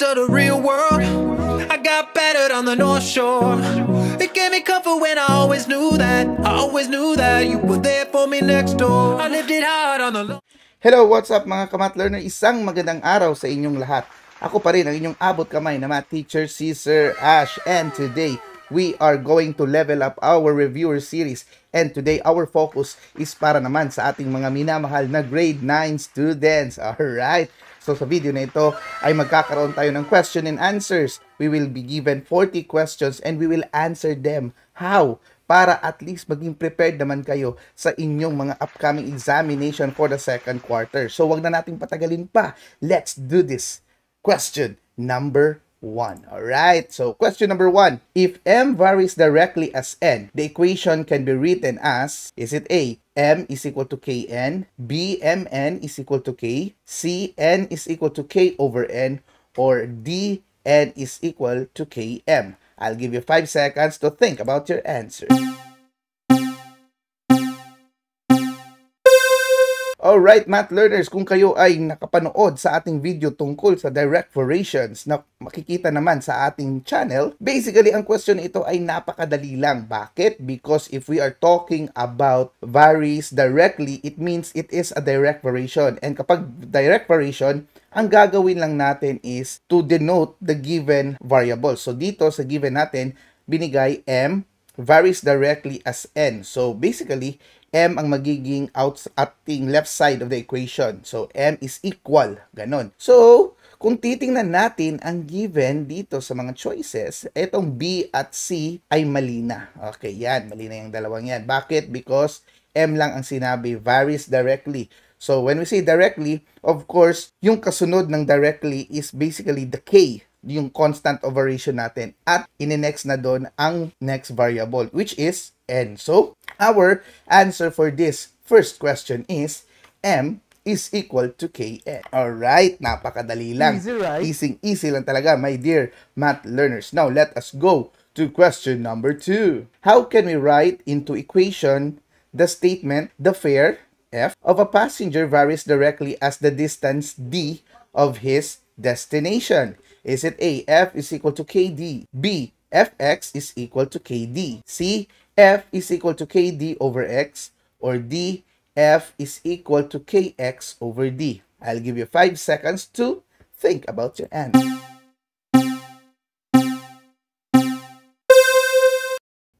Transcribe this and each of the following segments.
To the real world, I got battered on the North Shore. It gave me comfort when I always knew that you were there for me next door. I lived it hard on the low. Hello, what's up mga kamat learner? Isang magandang araw sa inyong lahat. Ako pa rin ang inyong abot kamay na math teacher, si Sir Ash. And today, we are going to level up our reviewer series. And today, our focus is para naman sa ating mga minamahal na grade 9 students. Alright? So sa video na ito ay magkakaroon tayo ng question and answers. We will be given 40 questions and we will answer them. How? Para at least maging prepared naman kayo sa inyong mga upcoming examination for the second quarter. So wag na nating patagalin pa. Let's do this. Question number 1. Alright, so question number 1. If m varies directly as n, the equation can be written as, is it A, m is equal to kn, b, mn is equal to k, c, n is equal to k over n, or d, n is equal to km? I'll give you 5 seconds to think about your answer. Alright, math learners, kung kayo ay nakapanood sa ating video tungkol sa direct variations na makikita naman sa ating channel, basically, ang question ito ay napakadali lang. Bakit? Because if we are talking about varies directly, it means it is a direct variation. And kapag direct variation, ang gagawin lang natin is to denote the given variable. So dito sa given natin, binigay m varies directly as n. So basically, m ang magiging out ating left side of the equation. So m is equal, ganon. So kung titingnan natin ang given dito sa mga choices, itong b at c ay mali na. Okay, yan, mali na yung dalawang yan. Bakit? Because m lang ang sinabi, varies directly. So when we say directly, of course, yung kasunod ng directly is basically the k, yung constant of variation natin, at ine-next na doon ang next variable, which is n. So our answer for this first question is m is equal to kn. Alright, napakadali lang. Easy, right? Easy lang talaga, my dear math learners. Now, let us go to question number 2. How can we write into equation the statement, the fare f of a passenger varies directly as the distance d of his destination? Is it A, f is equal to kd, b, fx is equal to kd, c, f is equal to kd over x, or d, f is equal to kx over d? I'll give you 5 seconds to think about your answer.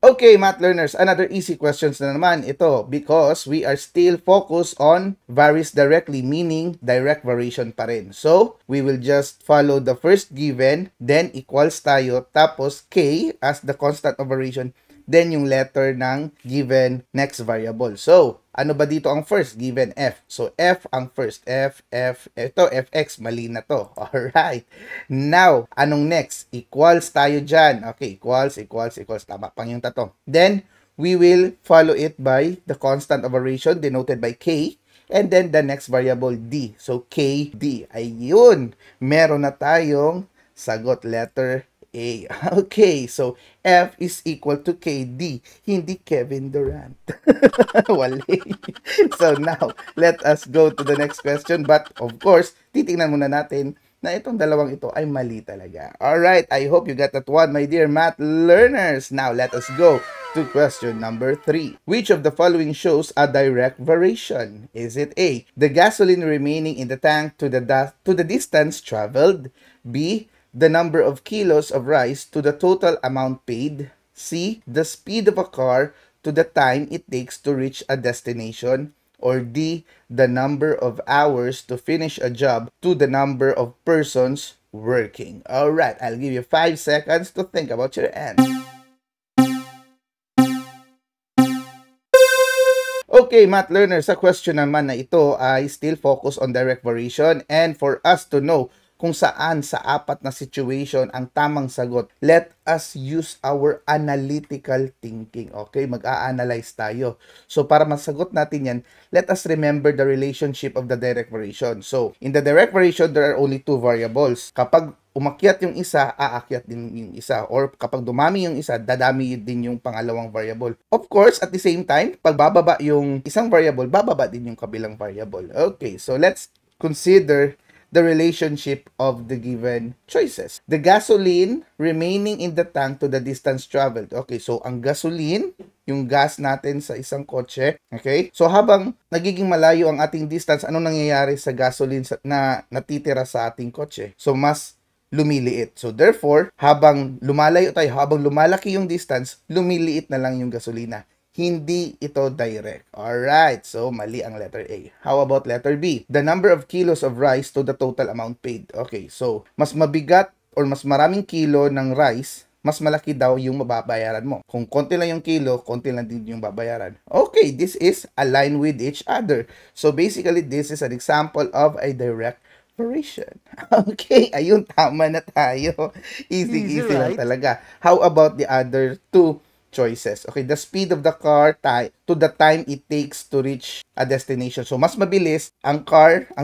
Okay, math learners, another easy questions na naman ito because we are still focused on varies directly, meaning direct variation pa rin. So, we will just follow the first given, then equals tayo, tapos k as the constant of variation, then yung letter ng given next variable. So, ano ba dito ang first? Given f. So, f ang first. Ito, fx, mali na to. Alright. Now, anong next? Equals tayo dyan. Okay, equals. Tama pang yung tato. Then, we will follow it by the constant of variation denoted by k. And then, the next variable, d. So, kd. Ayun. Meron na tayong sagot, letter A. Okay, so F is equal to KD, hindi Kevin Durant. Wali. So now, let us go to the next question. But of course, titingnan muna natin na itong dalawang ito ay mali talaga. Alright, I hope you got that one, my dear math learners. Now, let us go to question number 3. Which of the following shows a direct variation? Is it A, the gasoline remaining in the tank to the distance traveled, B, the number of kilos of rice to the total amount paid, C, the speed of a car to the time it takes to reach a destination, or D, the number of hours to finish a job to the number of persons working? Alright, I'll give you 5 seconds to think about your answer. Okay, math learners, sa question naman na ito ay still focus on direct variation, and for us to know kung saan sa apat na situation ang tamang sagot, let us use our analytical thinking. Okay, mag-a-analyze tayo. So, para masagot natin yan, let us remember the relationship of the direct variation. So, in the direct variation, there are only 2 variables. Kapag umakyat yung isa, aakyat din yung isa. Or kapag dumami yung isa, dadami din yung pangalawang variable. Of course, at the same time, pag bababa yung isang variable, bababa din yung kabilang variable. Okay, so let's consider the relationship of the given choices. The gasoline remaining in the tank to the distance traveled. Okay, so ang gasoline, yung gas natin sa isang kotse, okay? So habang nagiging malayo ang ating distance, ano nangyayari sa gasoline na natitira sa ating kotse? So mas lumiliit. So therefore, habang lumalayo tayo, habang lumalaki yung distance, lumiliit na lang yung gasolina. Hindi ito direct. Alright, so mali ang letter A. How about letter B? The number of kilos of rice to the total amount paid. Okay, so mas mabigat or mas maraming kilo ng rice, mas malaki daw yung mababayaran mo. Kung konti lang yung kilo, konti lang din yung babayaran. Okay, this is aligned with each other. So basically, this is an example of a direct variation. Okay, ayun, tama na tayo. Easy lang right? talaga. How about the other two choices? Okay, the speed of the car to the time it takes to reach a destination. So, mas mabilis ang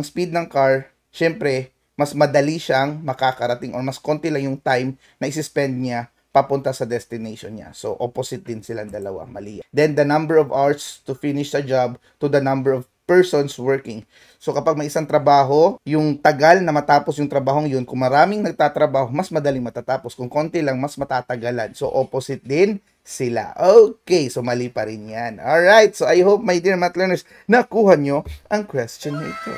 speed ng car, syempre, mas madali siyang makakarating or mas konti lang yung time na isi-spend niya papunta sa destination niya. So, opposite din silang dalawa. Mali. Then, the number of hours to finish the job to the number of persons working. So, kapag may isang trabaho, yung tagal na matapos yung trabahong yun, kung maraming nagtatrabaho, mas madaling matatapos. Kung konti lang, mas matatagalan. So, opposite din sila. Okay, so mali pa rin yan. Alright, so I hope, my dear math learners, nakuha nyo ang question nito.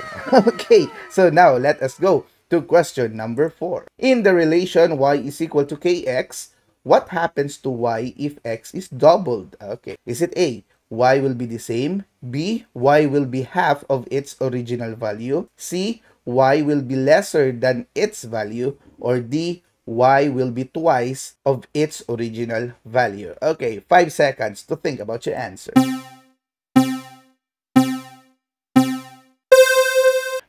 Okay, so now, let us go to question number 4. In the relation y is equal to kx, what happens to y if x is doubled? Okay, is it A, y will be the same, B, y will be half of its original value, C, y will be lesser than its value, or D, y will be twice of its original value? Okay, 5 seconds to think about your answer.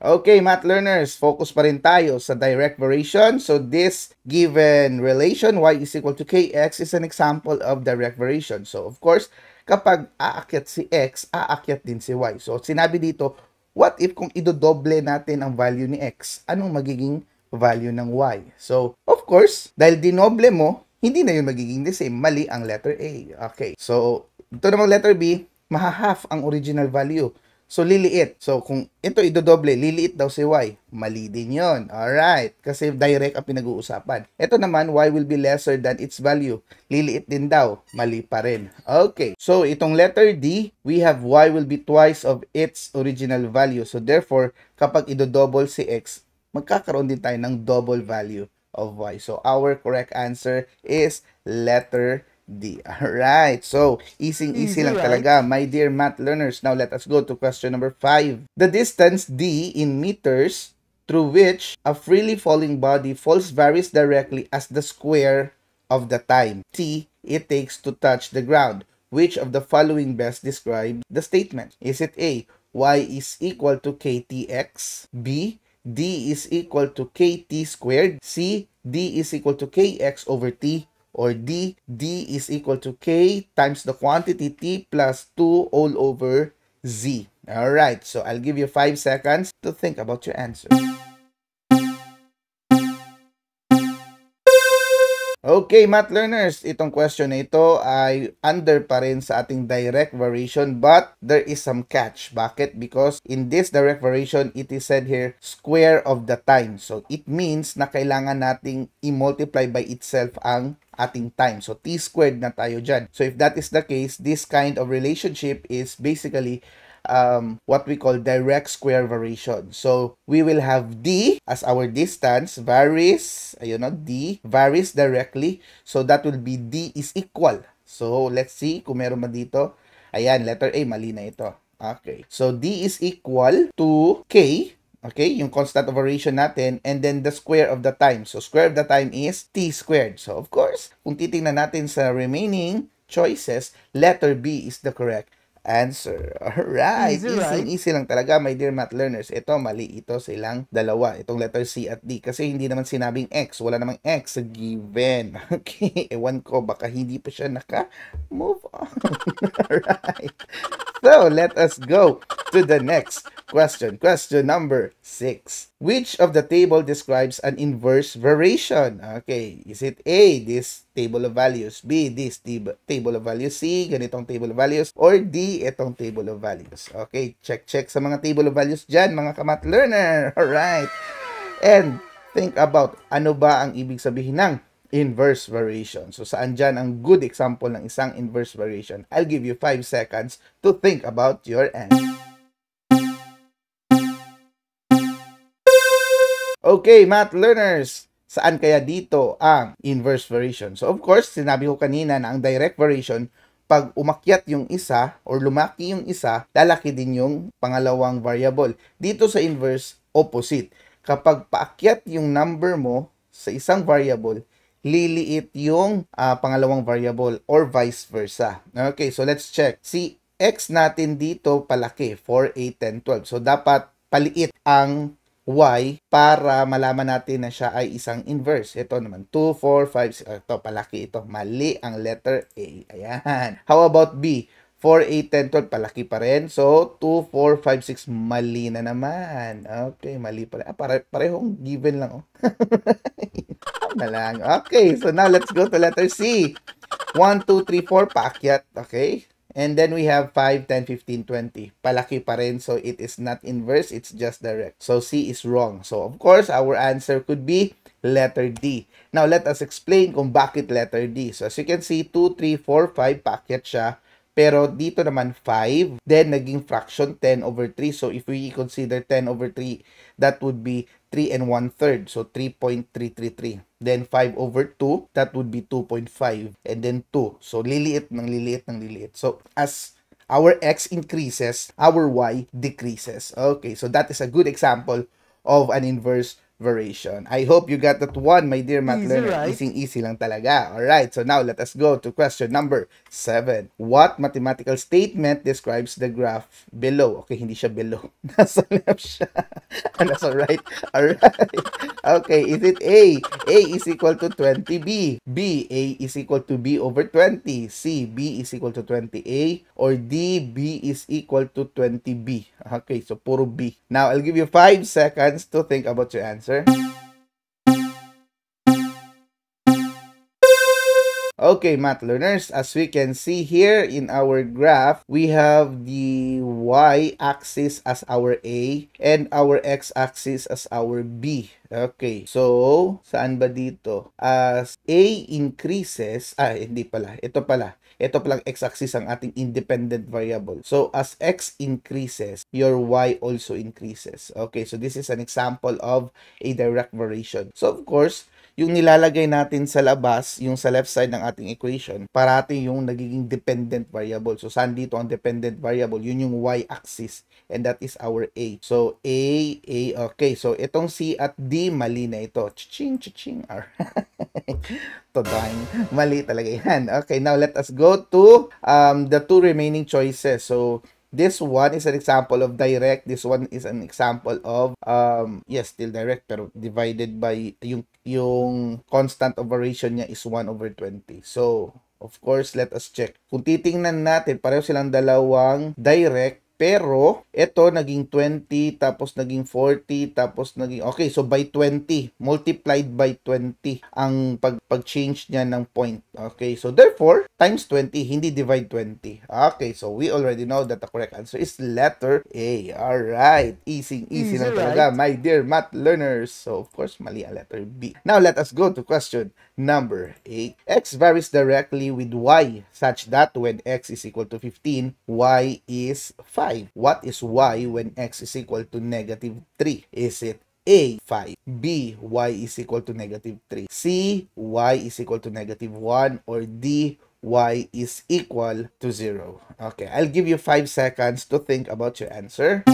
Okay, math learners, focus pa rin tayo sa direct variation. So this given relation, y is equal to kx, is an example of direct variation. So of course, kapag aakyat si x, aakyat din si y. So sinabi dito, what if kung idodoble natin ang value ni x? Anong magiging value ng y? So of course, dahil dinoble mo, hindi na yun magiging the same. Mali ang letter A. Okay, so ito namang letter B, maha-half ang original value. So, liliit. So, kung ito idodoble, liliit daw si y. Mali din yun. Alright. Kasi direct ang pinag-uusapan. Ito naman, y will be lesser than its value. Liliit din daw. Mali pa rin. Okay. So, itong letter D, we have y will be twice of its original value. So, therefore, kapag idodouble si x, magkakaroon din tayo ng double value of y. So, our correct answer is letter D. Alright, so easy lang talaga, my dear math learners. Now let us go to question number 5. The distance D in meters through which a freely falling body falls varies directly as the square of the time t it takes to touch the ground. Which of the following best describes the statement? Is it A, y is equal to ktx, B, d is equal to kt squared, C, d is equal to kx over t, or D, D is equal to K times the quantity T plus 2 all over Z. Alright, so I'll give you 5 seconds to think about your answer. Okay, math learners, itong question na ito ay under pa rin sa ating direct variation, but there is some catch. Bakit? Because in this direct variation, it is said here, square of the time. So, it means na kailangan nating i-multiply by itself ang ating time. So, t squared na tayo dyan. So, if that is the case, this kind of relationship is basically what we call direct square variation. So, we will have D as our distance varies, ayun, no? D varies directly. So, that will be D is equal. So, let's see kung meron man dito. Ayan, letter A, mali na ito. Okay. So, D is equal to K. Okay, yung constant of variation natin, and then the square of the time. So, square of the time is t squared. So, of course, kung titingnan natin sa remaining choices, letter B is the correct answer. Alright, easy lang talaga, my dear math learners. Ito, mali ito sa ilang dalawa. Itong letter C at D. Kasi hindi naman sinabing X. Wala namang X sa given. Okay, ewan ko, baka hindi pa siya naka-move on. Alright. So, let us go to the next question. Question number 6. Which of the table describes an inverse variation? Okay, is it A, this table of values, B, this table of values, C, ganitong table of values, or D, itong table of values? Okay, check sa mga table of values dyan, mga kamath learner. Alright. And think about ano ba ang ibig sabihin ng inverse variation. So, saan dyan ang good example ng isang inverse variation? I'll give you 5 seconds to think about your answer. Okay, math learners, saan kaya dito ang inverse variation? So, of course, sinabi ko kanina na ang direct variation, pag umakyat yung isa or lumaki yung isa, lalaki din yung pangalawang variable. Dito sa inverse, opposite. Kapag paakyat yung number mo sa isang variable, liliit yung pangalawang variable or vice versa. Okay, so let's check. Si x natin dito palaki, 4, 8, 10, 12. So, dapat paliit ang y para malaman natin na siya ay isang inverse. Ito naman, 2, 4, 5, 6. Ito, palaki ito. Mali ang letter A. Ayan. How about B? 4, 8, 10, 12, palaki pa rin. So, 2, 4, 5, 6, mali na naman. Okay, mali pa rin. Parehong given lang, oh. Na lang. Okay, so now let's go to letter C. 1, 2, 3, 4, paakyat. Okay. And then we have 5, 10, 15, 20. Palaki pa rin. So, it is not inverse. It's just direct. So, C is wrong. So, of course, our answer could be letter D. Now, let us explain kung bakit letter D. So, as you can see, 2, 3, 4, 5, paakyat siya. Pero dito naman 5, then naging fraction 10 over 3. So if we consider 10 over 3, that would be 3 and 1/3. So 3.333. Then 5 over 2, that would be 2.5. And then 2. So liliit ng liliit ng liliit. So as our x increases, our y decreases. Okay, so that is a good example of an inverse variation. I hope you got that one, my dear math learner. Right? Easy lang talaga. Alright, so now let us go to question number 7. What mathematical statement describes the graph below? Okay, hindi siya below. Nasa left siya. Nasa right. Alright. Okay, is it A? A is equal to 20B. B, A is equal to B over 20. C, B is equal to 20A. Or D, B is equal to 20B. Okay, so puro B. Now, I'll give you 5 seconds to think about your answer. Okay, math learners, as we can see here in our graph, we have the y-axis as our A and our x-axis as our B. Okay, so saan ba dito? As A increases, hindi pala, ito pala. Ito palang x-axis ang ating independent variable. So, as x increases, your y also increases. Okay, so this is an example of a direct variation. So, of course, yung nilalagay natin sa labas, yung sa left side ng ating equation, parati yung nagiging dependent variable. So, saan dito ang dependent variable? Yun yung y-axis. And that is our A. So, A. Okay. So, itong C at D, mali na ito. Ching. Totoo. Mali talaga yan. Okay, now let us go to the two remaining choices. So, this one is an example of direct. This one is an example of, yes, still direct, pero divided by, yung constant of variation niya is 1 over 20. So, of course, let us check. Kung titingnan natin, pareho silang dalawang direct, pero ito naging 20, tapos naging 40, tapos naging, okay, so by 20, multiplied by 20 ang pag-change niya ng point. Okay, so therefore, times 20, hindi divide 20. Okay, so we already know that the correct answer is letter A. Alright, easy lang talaga, my dear math learners. So of course, mali ang letter B. Now let us go to question number 8. X varies directly with y such that when x is equal to 15, y is 5. What is y when x is equal to negative 3? Is it A, 5, B, y is equal to negative 3, C, y is equal to negative 1, or D, y is equal to 0? Okay, I'll give you 5 seconds to think about your answer.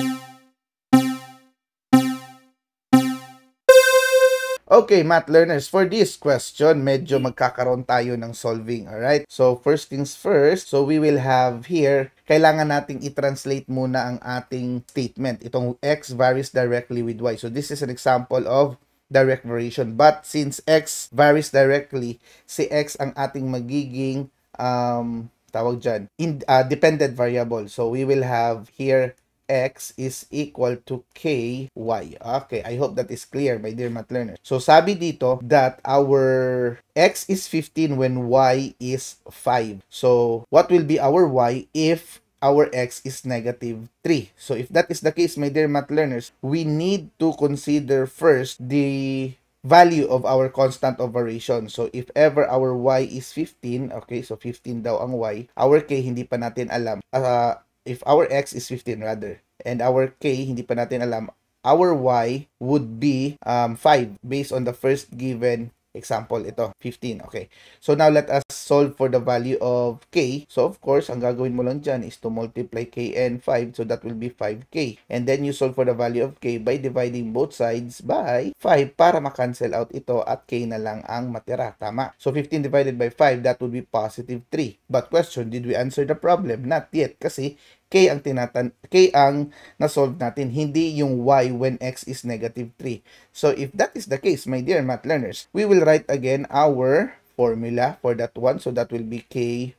Okay, math learners, for this question, medyo magkakaroon tayo ng solving, alright? So, first things first, so we will have here, kailangan nating i-translate muna ang ating statement. Itong x varies directly with y. So, this is an example of direct variation. But, since x varies directly, si x ang ating magiging, tawag dyan, dependent variable. So, we will have here, x is equal to ky. Okay, I hope that is clear, my dear math learners. So, sabi dito that our x is 15 when y is 5. So, what will be our y if our x is negative 3. So if that is the case, my dear math learners, we need to consider first the value of our constant of variation. So if ever our y is 15, okay, so 15 daw ang y, our k hindi pa natin alam. If our x is 15 rather, and our k hindi pa natin alam, our y would be 5 based on the first given example, ito, 15. Okay. So now let us solve for the value of k. So of course, ang gagawin mo lang dyan is to multiply k and 5. So that will be 5k. And then you solve for the value of k by dividing both sides by 5 para makancel out ito at k na lang ang matira. Tama. So 15 divided by 5, that would be positive 3. But question, did we answer the problem? Not yet, kasi k ang na-solve natin, hindi yung y when x is negative 3. So if that is the case, my dear math learners, we will write again our formula for that one. So that will be ky.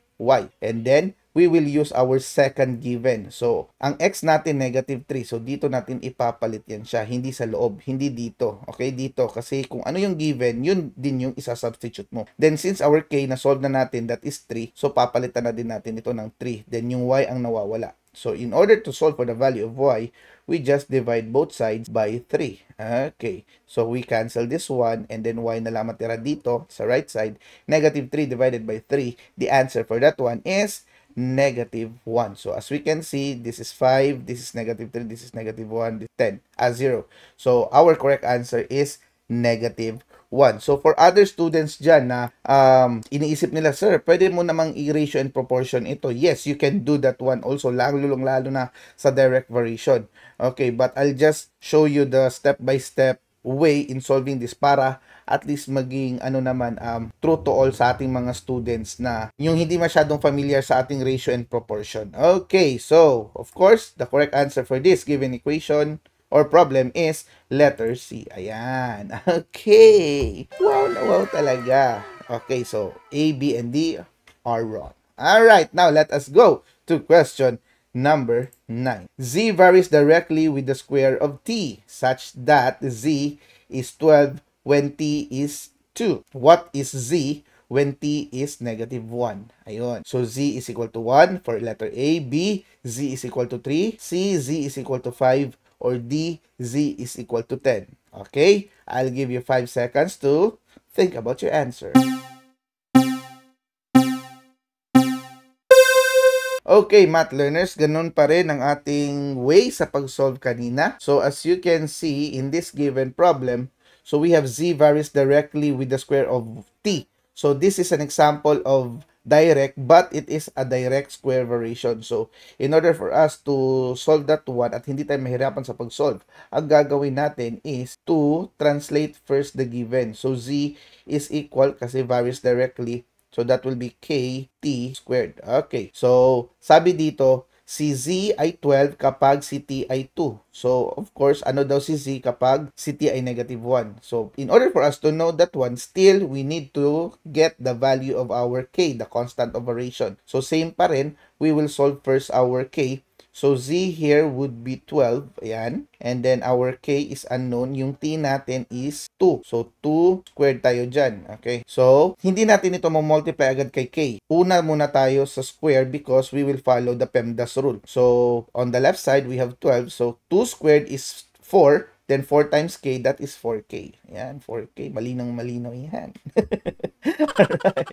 And then we will use our second given. So ang x natin negative 3. So dito natin ipapalit yan siya, hindi sa loob, hindi dito. Okay, dito kasi kung ano yung given, yun din yung isa-substitute mo. Then since our k na-solve na natin, that is 3. So papalitan na din natin ito ng 3. Then yung y ang nawawala. So, in order to solve for the value of y, we just divide both sides by 3. Okay. So, we cancel this one, and then y na lang matira dito sa right side. Negative 3 divided by 3. The answer for that one is negative 1. So, as we can see, this is 5, this is negative 3, this is negative 1, this is 10, as 0. So, our correct answer is negative 1. So, for other students dyan na iniisip nila, sir, pwede mo namang i-ratio and proportion ito. Yes, you can do that one also, lalo na sa direct variation. Okay, but I'll just show you the step-by-step way in solving this para at least maging true to all sa ating mga students na yung hindi masyadong familiar sa ating ratio and proportion. Okay, so, of course, the correct answer for this given equation or problem is letter C. Ayan. Okay. Wow na wow talaga. Okay, so A, B, and D are wrong. Alright, now let us go to question number 9. Z varies directly with the square of t such that Z is 12 when t is 2. What is Z when t is negative 1? Ayun. So, Z is equal to 1 for letter A. B, Z is equal to 3. C, Z is equal to 5. Or D, Z is equal to 10. Okay? I'll give you 5 seconds to think about your answer. Okay, math learners, ganun pa rin ang ating way sa pag-solve kanina. So, as you can see in this given problem, so we have Z varies directly with the square of t. So, this is an example of direct, but it is a direct square variation. So, in order for us to solve that one at hindi tayo mahirapan sa pag-solve, ang gagawin natin is to translate first the given. So, Z is equal kasi varies directly. So, that will be kt squared. Okay. So, sabi dito, si Z ay 12 kapag si T ay 2. So, of course, ano daw si Z kapag si T ay negative 1. So, in order for us to know that one, still, we need to get the value of our K, the constant of variation. So, same pa rin, we will solve first our K. So, Z here would be 12. Ayan. And then, our K is unknown. Yung T natin is 2. So, 2 squared tayo dyan. Okay. So, hindi natin ito multiply agad kay K. Una muna tayo sa square because we will follow the PEMDAS rule. So, on the left side, we have 12. So, 2 squared is 4. Then, 4 times K, that is 4K. Ayan, 4K. Malinang-malinaw yan. Alright.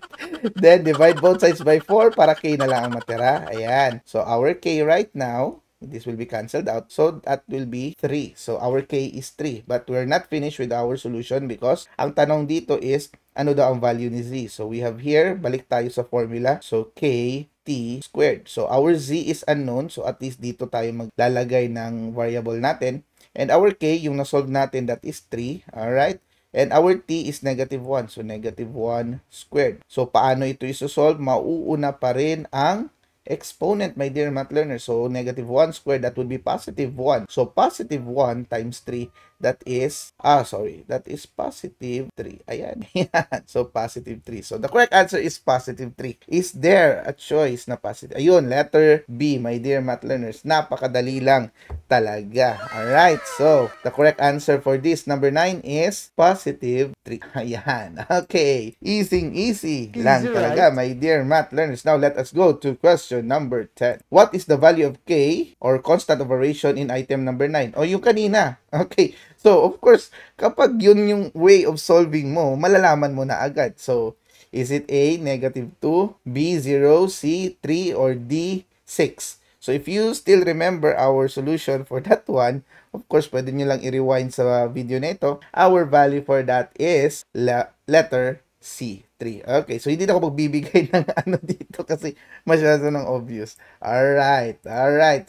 Then, divide both sides by 4 para K na lang ang matira. Ayan. So, our K right now, this will be cancelled out. So, that will be 3. So, our K is 3. But we're not finished with our solution because ang tanong dito is, ano daw ang value ni Z? So, we have here, balik tayo sa formula. So, K T squared. So, our Z is unknown. So, at least dito tayo maglalagay ng variable natin. And our K, yung na-solve natin, that is 3. Alright? And our T is negative 1. So, negative 1 squared. So, paano ito isosolve? Mauuna pa rin ang exponent, my dear math learners. So, negative 1 squared, that would be positive 1. So, positive 1 times 3, That is, that is positive 3. Ayan. Ayan. So, positive 3. So, the correct answer is positive 3. Is there a choice na positive? Ayun, letter B, my dear math learners. Napakadali lang talaga. Alright. So, the correct answer for this, number 9, is positive 3. Ayan. Okay. Easy lang talaga, Right? my dear math learners. Now, let us go to question number 10. What is the value of K or constant of variation in item number 9? O, yung kanina. Okay. So, of course, kapag yun yung way of solving mo, malalaman mo na agad. So, is it A, negative 2, B, 0, C, 3, or D, 6? So, if you still remember our solution for that one, of course, pwede nyo lang i-rewind sa video na ito. Our value for that is letter C, 3. Okay, so hindi na ako magbibigay ng ano dito kasi masyado ng obvious. Alright.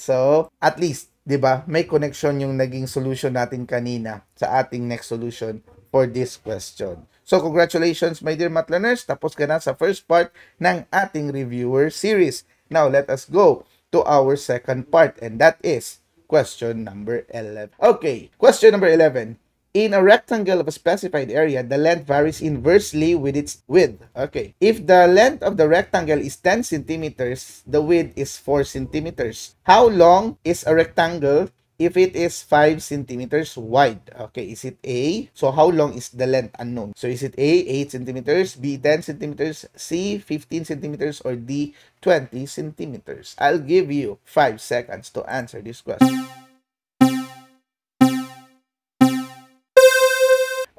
So, at least, 'di ba? May connection yung naging solution natin kanina sa ating next solution for this question. So, congratulations, my dear math learners. Tapos ka na sa first part ng ating reviewer series. Now, let us go to our second part, and that is question number 11. Okay, question number 11. In a rectangle of a specified area, the length varies inversely with its width. Okay. If the length of the rectangle is 10 centimeters, the width is 4 centimeters. How long is a rectangle if it is 5 centimeters wide? Okay, is it A? So, how long is the length unknown? So, is it A, 8 centimeters, B, 10 centimeters, C, 15 centimeters, or D, 20 centimeters? I'll give you 5 seconds to answer this question.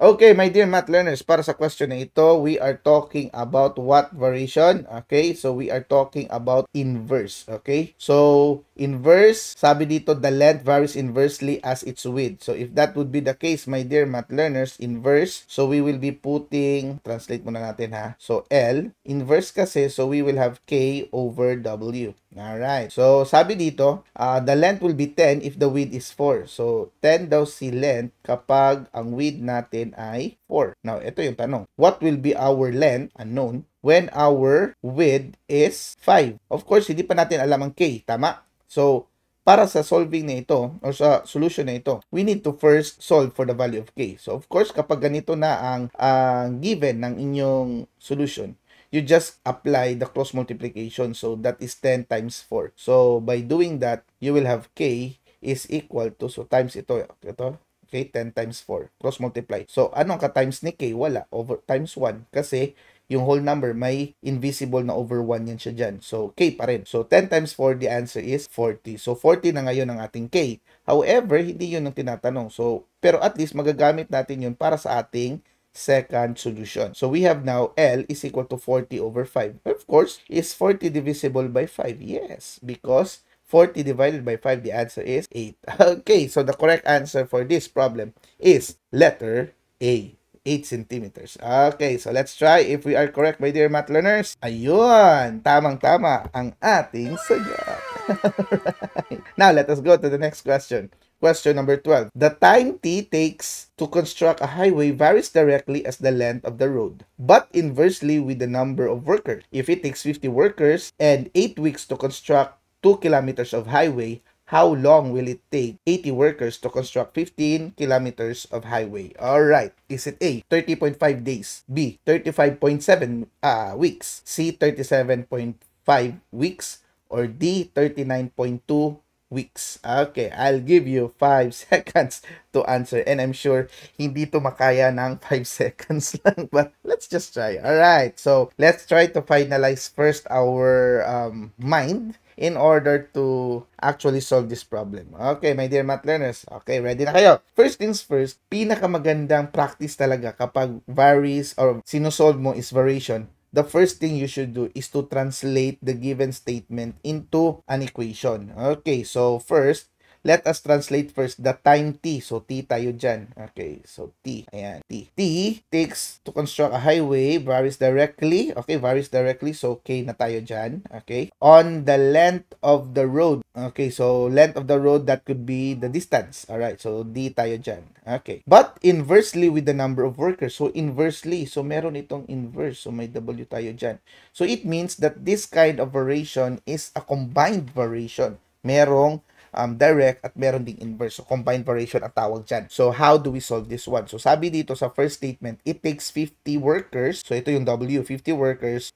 Okay, my dear math learners, para sa question na ito, we are talking about what variation? Okay, so we are talking about inverse. Okay, so inverse, sabi dito, the length varies inversely as its width. So if that would be the case, my dear math learners, inverse, so we will be putting, translate muna natin ha. So L, inverse kasi, so we will have K over W. Alright. So, sabi dito, the length will be 10 if the width is 4. So, 10 daw si length kapag ang width natin ay 4. Now, ito yung tanong. What will be our length, unknown, when our width is 5? Of course, hindi pa natin alam ang K. Tama? So, para sa solving na ito, o sa solution na ito, we need to first solve for the value of K. So, of course, kapag ganito na ang given ng inyong solution, you just apply the cross multiplication. So, that is 10 times 4. So, by doing that, you will have K is equal to, so times ito, okay, 10 times 4. Cross multiply. So, anong ka-times ni K? Wala. Over times 1. Kasi, yung whole number, may invisible na over 1 yan siya dyan. So, K pa rin. So, 10 times 4, the answer is 40. So, 40 na ngayon ang ating K. However, hindi yun ang tinatanong. So, pero at least, magagamit natin yun para sa ating second solution. So, we have now L is equal to 40 over 5. Of course, is 40 divisible by 5? Yes, because 40 divided by 5, the answer is 8. Okay, so the correct answer for this problem is letter A, 8 centimeters. Okay, so let's try if we are correct, my dear math learners. Ayun, tamang-tama ang ating sagot. Right. Now, let us go to the next question. Question number 12. The time T takes to construct a highway varies directly as the length of the road, but inversely with the number of workers. If it takes 50 workers and 8 weeks to construct 2 kilometers of highway, how long will it take 80 workers to construct 15 kilometers of highway? Alright, is it A, 30.5 days, B, 35.7 weeks, C, 37.5 weeks, or D, 39.2 weeks? Okay, I'll give you 5 seconds to answer, and I'm sure hindi to makaya ng 5 seconds lang, but let's just try. Alright, so let's try to finalize first our mind in order to actually solve this problem. Okay, my dear math learners. Okay, ready na kayo? First things first, pinakamagandang practice talaga kapag varies or sinusolve mo is variation. The first thing you should do is to translate the given statement into an equation. Okay, so first, let us translate first the time T. So, T tayo dyan. Okay, so T. Ayan, T. T takes to construct a highway, varies directly. Okay, varies directly. So, K na tayo dyan. Okay. On the length of the road. Okay, so length of the road, that could be the distance. Alright, so D tayo dyan. Okay. But inversely with the number of workers. So, inversely. So, meron itong inverse. So, may W tayo dyan. So, it means that this kind of variation is a combined variation. Merong direct at meron ding inverse. So, combined variation ang tawag dyan. So, how do we solve this one? So, sabi dito sa first statement, it takes 50 workers. So, ito yung W, 50 workers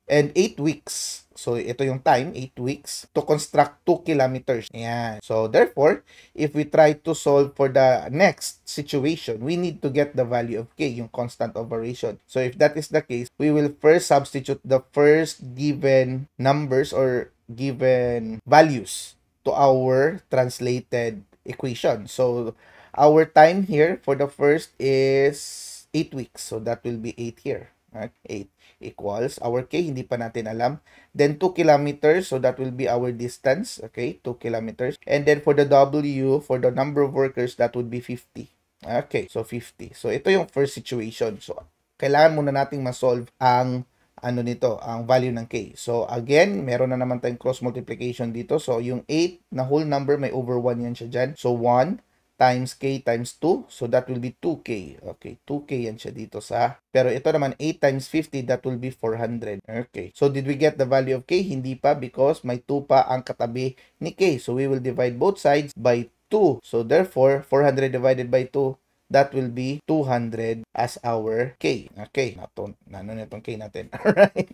and 8 weeks. So, ito yung time, 8 weeks, to construct 2 kilometers. Ayan. So, therefore, if we try to solve for the next situation, we need to get the value of K, yung constant of variation. So, if that is the case, we will first substitute the first given numbers or given values to our translated equation. So, our time here for the first is 8 weeks. So, that will be 8 here. Right? 8 equals our K, hindi pa natin alam. Then 2 kilometers, so that will be our distance. Okay, 2 kilometers. And then for the W, for the number of workers, that would be 50. Okay, so 50. So ito yung first situation. So kailangan muna nating ma-solve ang ang value ng K. So again, meron na naman tayong cross multiplication dito. So yung 8 na whole number, may over 1 yan siya dyan. So 1 times K times 2. So, that will be 2K. Okay, 2K yan siya dito sa... Pero ito naman, 8 times 50, that will be 400. Okay. So, did we get the value of K? Hindi pa because may 2 pa ang katabi ni K. So, we will divide both sides by 2. So, therefore, 400 divided by 2, that will be 200 as our K. Okay. Nano na itong K natin. Alright.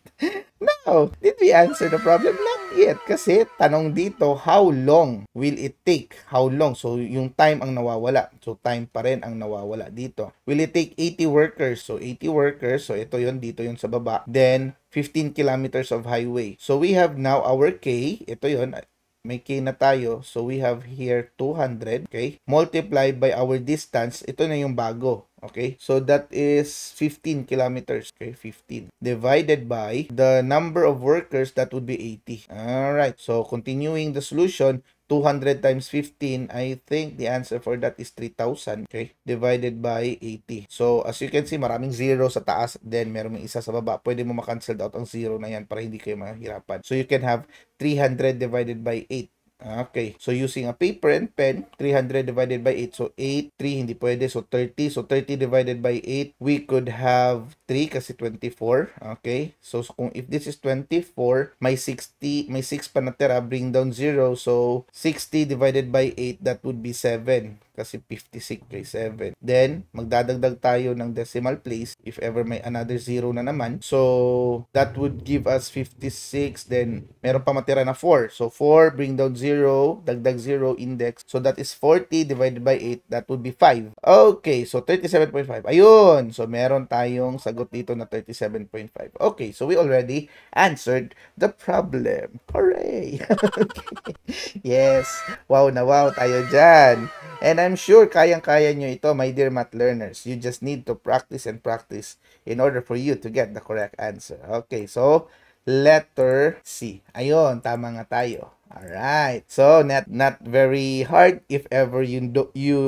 Now, did we answer the problem? Not yet. Kasi, tanong dito, how long will it take? How long? So, yung time ang nawawala. So, time pa rin ang nawawala dito. Will it take 80 workers? So, 80 workers. So, ito yun. Dito yun sa baba. Then, 15 kilometers of highway. So, we have now our K. Ito yun. May K na tayo. So, we have here 200. Okay. Multiplied by our distance. Ito na yung bago. Okay. So, that is 15 kilometers. Okay. 15. Divided by the number of workers, that would be 80. Alright. So, continuing the solution, 200 times 15, I think the answer for that is 3,000. Okay. Divided by 80. So, as you can see, maraming zero sa taas. Then, meron isa sa baba. Pwede mo ma-cancel out ang zero na yan para hindi kayo mahirapan. So, you can have 300 divided by 8. Okay. So, using a paper and pen, 300 divided by 8. So, 8, 3, hindi pwede. So, 30. So, 30 divided by 8, we could have 3 kasi 24. Okay. So, kung if this is 24, may 60, may 6 pa natira, bring down 0. So, 60 divided by 8, that would be 7. Kasi 56 kay 7. Then, magdadagdag tayo ng decimal place if ever may another 0 na naman. So, that would give us 56. Then, meron pa matira na 4. So, 4, bring down 0, dagdag 0, index. So, that is 40 divided by 8. That would be 5. Okay, so 37.5. Ayun! So, meron tayong sagot dito na 37.5. Okay, so we already answered the problem. Hooray! Okay. Yes! Wow na wow tayo dyan. And I'm sure kayang-kaya nyo ito, my dear math learners. You just need to practice and practice in order for you to get the correct answer. Okay, so letter C. Ayun, tama nga tayo. Alright. So, not very hard if ever you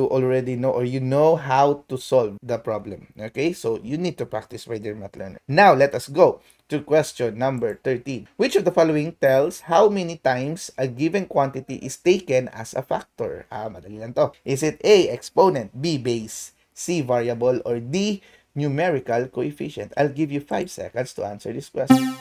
already know or you know how to solve the problem. Okay, so you need to practice, my dear math learner. Now, let us go to question number 13. Which of the following tells how many times a given quantity is taken as a factor? Madali lang to. Is it A, exponent, B, base, C, variable, or D, numerical coefficient? I'll give you 5 seconds to answer this question.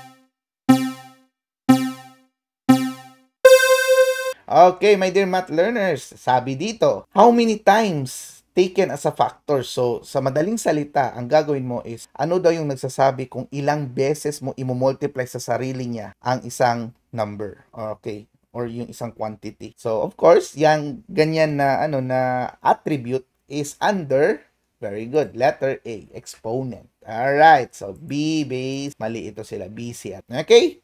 Okay, my dear math learners, sabi dito, how many times taken as a factor? So, sa madaling salita, ang gagawin mo is, ano daw yung nagsasabi kung ilang beses mo imumultiply sa sarili niya ang isang number? Okay, or yung isang quantity. So, of course, yung ganyan na, na attribute is under, very good, letter A, exponent. Alright, so B, base, mali ito sila, B, C, at, okay?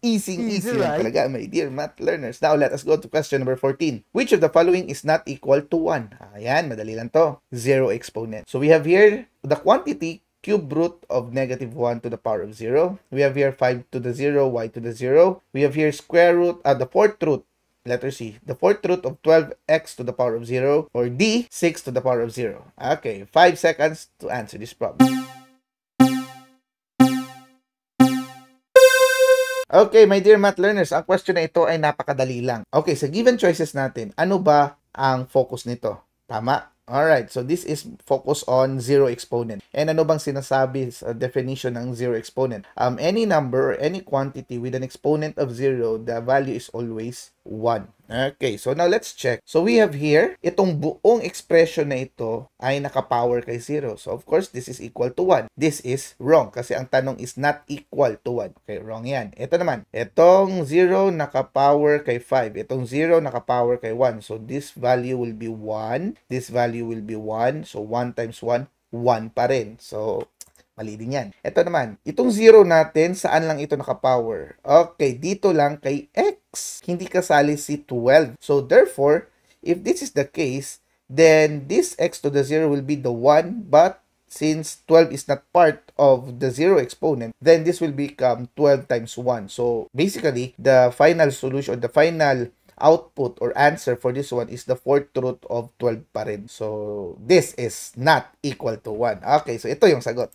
Easy lang talaga, my dear math learners. Now, let us go to question number 14. Which of the following is not equal to 1? Ayan, madali lang to. 0 exponent. So, we have here the quantity cube root of negative 1 to the power of 0. We have here 5 to the 0, y to the 0. We have here square root, the fourth root, letter C, the fourth root of 12x to the power of 0. Or D, 6 to the power of 0. Okay, 5 seconds to answer this problem. Okay, my dear math learners, ang question na ito ay napakadali lang. Okay, sa given choices natin, ano ba ang focus nito? Tama? Alright, so this is focus on 0 exponent. And ano bang sinasabi sa definition ng 0 exponent? Any number or any quantity with an exponent of 0, the value is always 1. Okay, so now let's check. So we have here, itong buong expression na ito ay nakapower kay 0. So of course, this is equal to 1. This is wrong kasi ang tanong is not equal to 1. Okay, wrong yan. Ito naman, itong 0 nakapower kay 5. Itong 0 nakapower kay 1. So this value will be 1. This value will be 1. So 1 times 1, 1 pa rin. So mali din yan. Ito naman, itong 0 natin, saan lang ito nakapower? Okay, dito lang kay x. Hindi kasali si 12. So, therefore, if this is the case, then this x to the 0 will be the 1, but since 12 is not part of the 0 exponent, then this will become 12 times 1. So, basically, the final solution, the final output or answer for this one is the fourth root of 12 pa rin. So, this is not equal to 1. Okay, so ito yung sagot.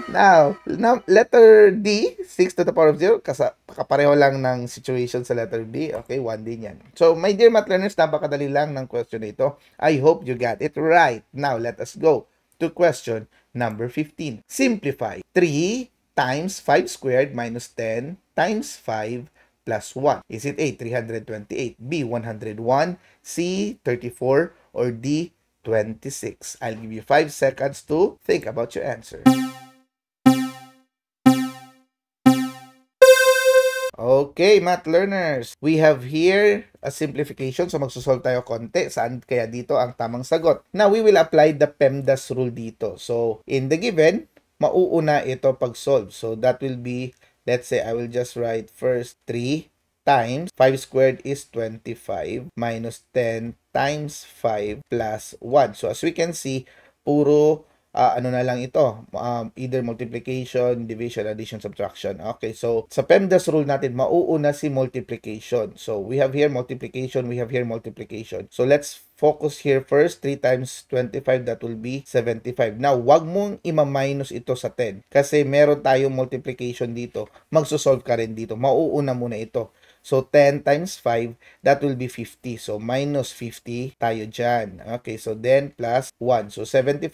Now, letter D, 6 to the power of 0, kapareho lang ng situation sa letter B. Okay, 1 din yan. So, my dear math learners, napakadali lang ng question na ito. I hope you got it right. Now, let us go to question number 15. Simplify. 3 times 5 squared minus 10 times 5 plus 1. Is it A, 328, B, 101, C, 34, or D, 26? I'll give you 5 seconds to think about your answer. Okay, math learners, we have here a simplification. So, magsosolve tayo konti. Saan kaya dito ang tamang sagot? Now, we will apply the PEMDAS rule dito. So, in the given, mauuna ito pag-solve. So, that will be, let's say, I will just write first 3 times 5 squared is 25 minus 10 times 5 plus 1. So, as we can see, puro ano na lang ito, either multiplication, division, addition, subtraction. Okay, so sa PEMDAS rule natin, mauuna si multiplication. So we have here multiplication, we have here multiplication. So let's focus here first. 3 times 25, that will be 75. Now, wag mong ima-minus ito sa 10 kasi meron tayong multiplication dito. Magsosolve ka rin dito. Mauuna muna ito. So, 10 times 5, that will be 50. So, minus 50 tayo dyan. Okay, so then plus 1. So, 75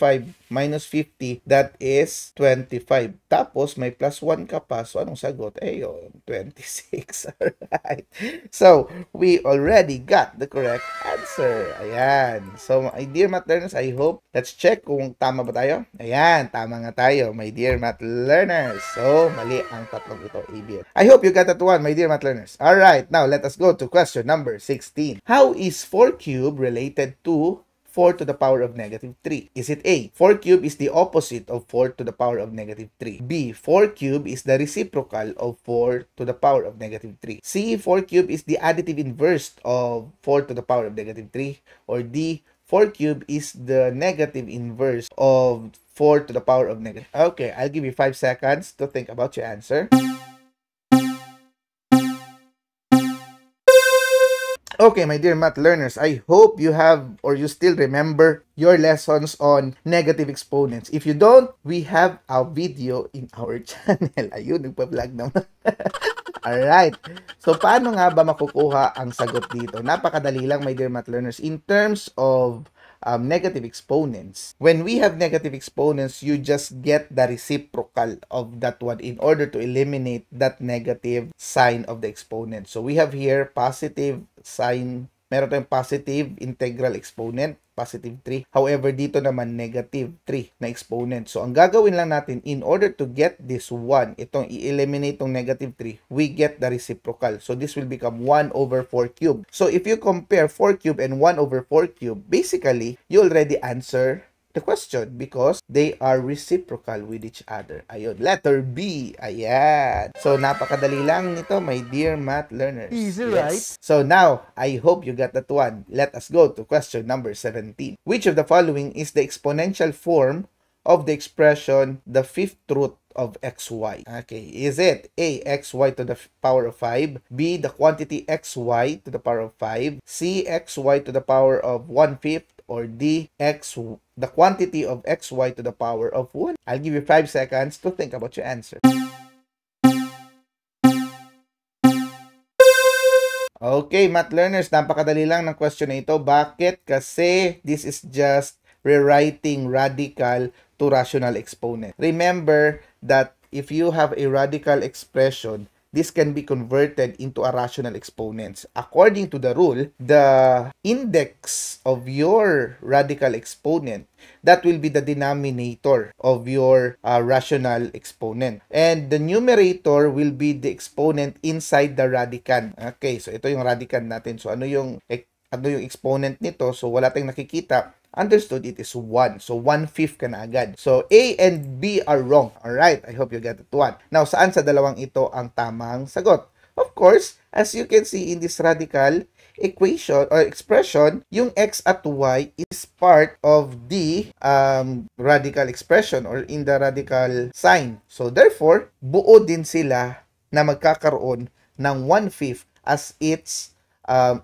minus 50, that is 25. Tapos, may plus 1 ka pa. So, anong sagot? Ayun, 26. Alright. So, we already got the correct answer. Ayan. So, my dear math learners, I hope, let's check kung tama ba tayo. Ayan, tama nga tayo, my dear math learners. So, mali ang tatlong ito, A, B. I hope you got that one, my dear math learners. Alright, now let us go to question number 16. How is 4 cube related to 4 to the power of negative 3? Is it A, 4 cube is the opposite of 4 to the power of negative 3? B, 4 cube is the reciprocal of 4 to the power of negative 3? C, 4 cube is the additive inverse of 4 to the power of negative 3? Or D, 4 cube is the negative inverse of 4 to the power of negative? Okay, I'll give you 5 seconds to think about your answer. Okay, my dear math learners, I hope you have or you still remember your lessons on negative exponents. If you don't, we have a video in our channel. Ayun, nagpa-vlog naman. Alright. So, paano nga ba makukuha ang sagot dito? Napakadali lang, my dear math learners. In terms of negative exponents, when we have negative exponents, you just get the reciprocal of that one in order to eliminate that negative sign of the exponent. So, we have here positive sign. Meron tayong positive integral exponent, positive 3. However, dito naman negative 3 na exponent. So, ang gagawin lang natin, in order to get this 1, itong i-eliminate itong negative 3, we get the reciprocal. So, this will become 1 over 4 cube. So, if you compare 4 cube and 1 over 4 cube, basically, you already answer the question because they are reciprocal with each other. Ayun, letter B. Ayan. So, napakadali lang nito, my dear math learners. Easy, yes. Right? So, now, I hope you got that one. Let us go to question number 17. Which of the following is the exponential form of the expression the fifth root of xy? Okay, is it A, xy to the power of 5, B, the quantity xy to the power of 5, C, xy to the power of 1/5, or D, the quantity of xy to the power of 1? I'll give you 5 seconds to think about your answer. Okay, math learners, napakadali lang ng question na ito. Bakit? Kasi this is just rewriting radical to rational exponent. Remember that if you have a radical expression, this can be converted into a rational exponents. According to the rule, the index of your radical exponent, that will be the denominator of your rational exponent. And the numerator will be the exponent inside the radicand. Okay, so ito yung radicand natin. So ano yung exponent nito? So wala tayong nakikita. Understood, it is 1. So 1/5 ka na agad. So A and B are wrong. Alright, I hope you get it 1. Now, saan sa dalawang ito ang tamang sagot? Of course, as you can see in this radical equation or expression, yung x at y is part of the radical expression or in the radical sign. So therefore, buo din sila na magkakaroon ng 1/5 as its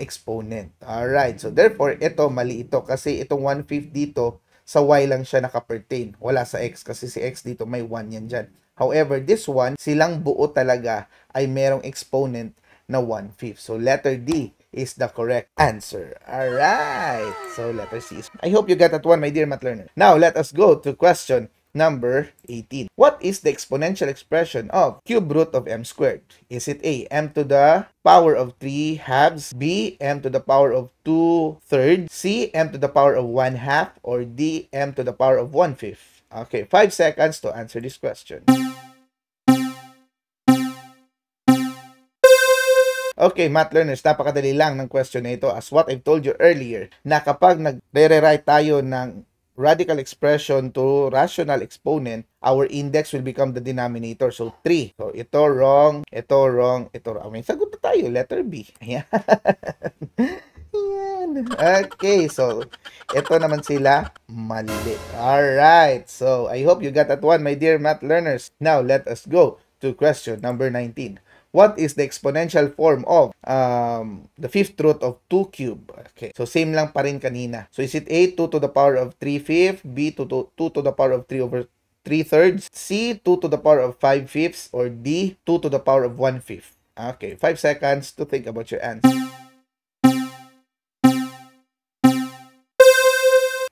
exponent. Alright, so therefore, ito, mali ito kasi itong 1/5 dito, sa y lang siya nakapertain. Wala sa x kasi si x dito may 1 yan dyan. However, this one, silang buo talaga ay merong exponent na 1/5. So letter D is the correct answer. Alright, so letter C is... I hope you got that one, my dear math learner. Now, let us go to question number 18. What is the exponential expression of cube root of m squared? Is it A, m to the power of 3 halves, B, m to the power of 2 thirds, C, m to the power of 1/2, or D, m to the power of 1/5? Okay, 5 seconds to answer this question. Okay, math learners, napakadali lang ng question na ito. As what I've told you earlier, na kapag nag-rewrite tayo ng radical expression to rational exponent, our index will become the denominator. So, 3. So, ito wrong, ito wrong, ito wrong. May sagot na tayo, letter B. Ayan. Ayan. Okay, so, ito naman sila, mali. Alright, so, I hope you got that one, my dear math learners. Now, let us go to question number 19. What is the exponential form of the fifth root of 2 cube? Okay, so same lang pa rin kanina. So is it A, 2 to the power of 3/5, B, 2 to the power of 3 over 3 thirds, C, 2 to the power of 5/5, or D, 2 to the power of 1/5? Okay, 5 seconds to think about your answer.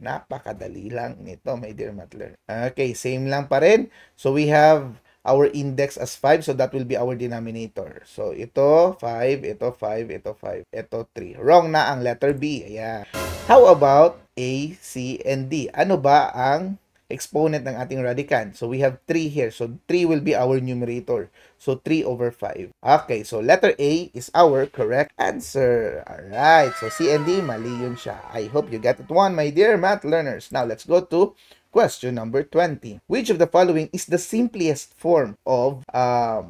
Napakadali lang nito, my dear math learner. Okay, same lang pa rin. So we have our index as 5, so that will be our denominator. So ito 5, ito 5, ito 5, ito 3. Wrong na ang letter B. Ayan. How about A, C, and D? Ano ba ang exponent ng ating radicand? So we have 3 here. So 3 will be our numerator. So 3 over 5. Okay, so letter A is our correct answer. Alright, so C and D, mali yun siya. I hope you get it one, my dear math learners. Now let's go to question number 20. Which of the following is the simplest form of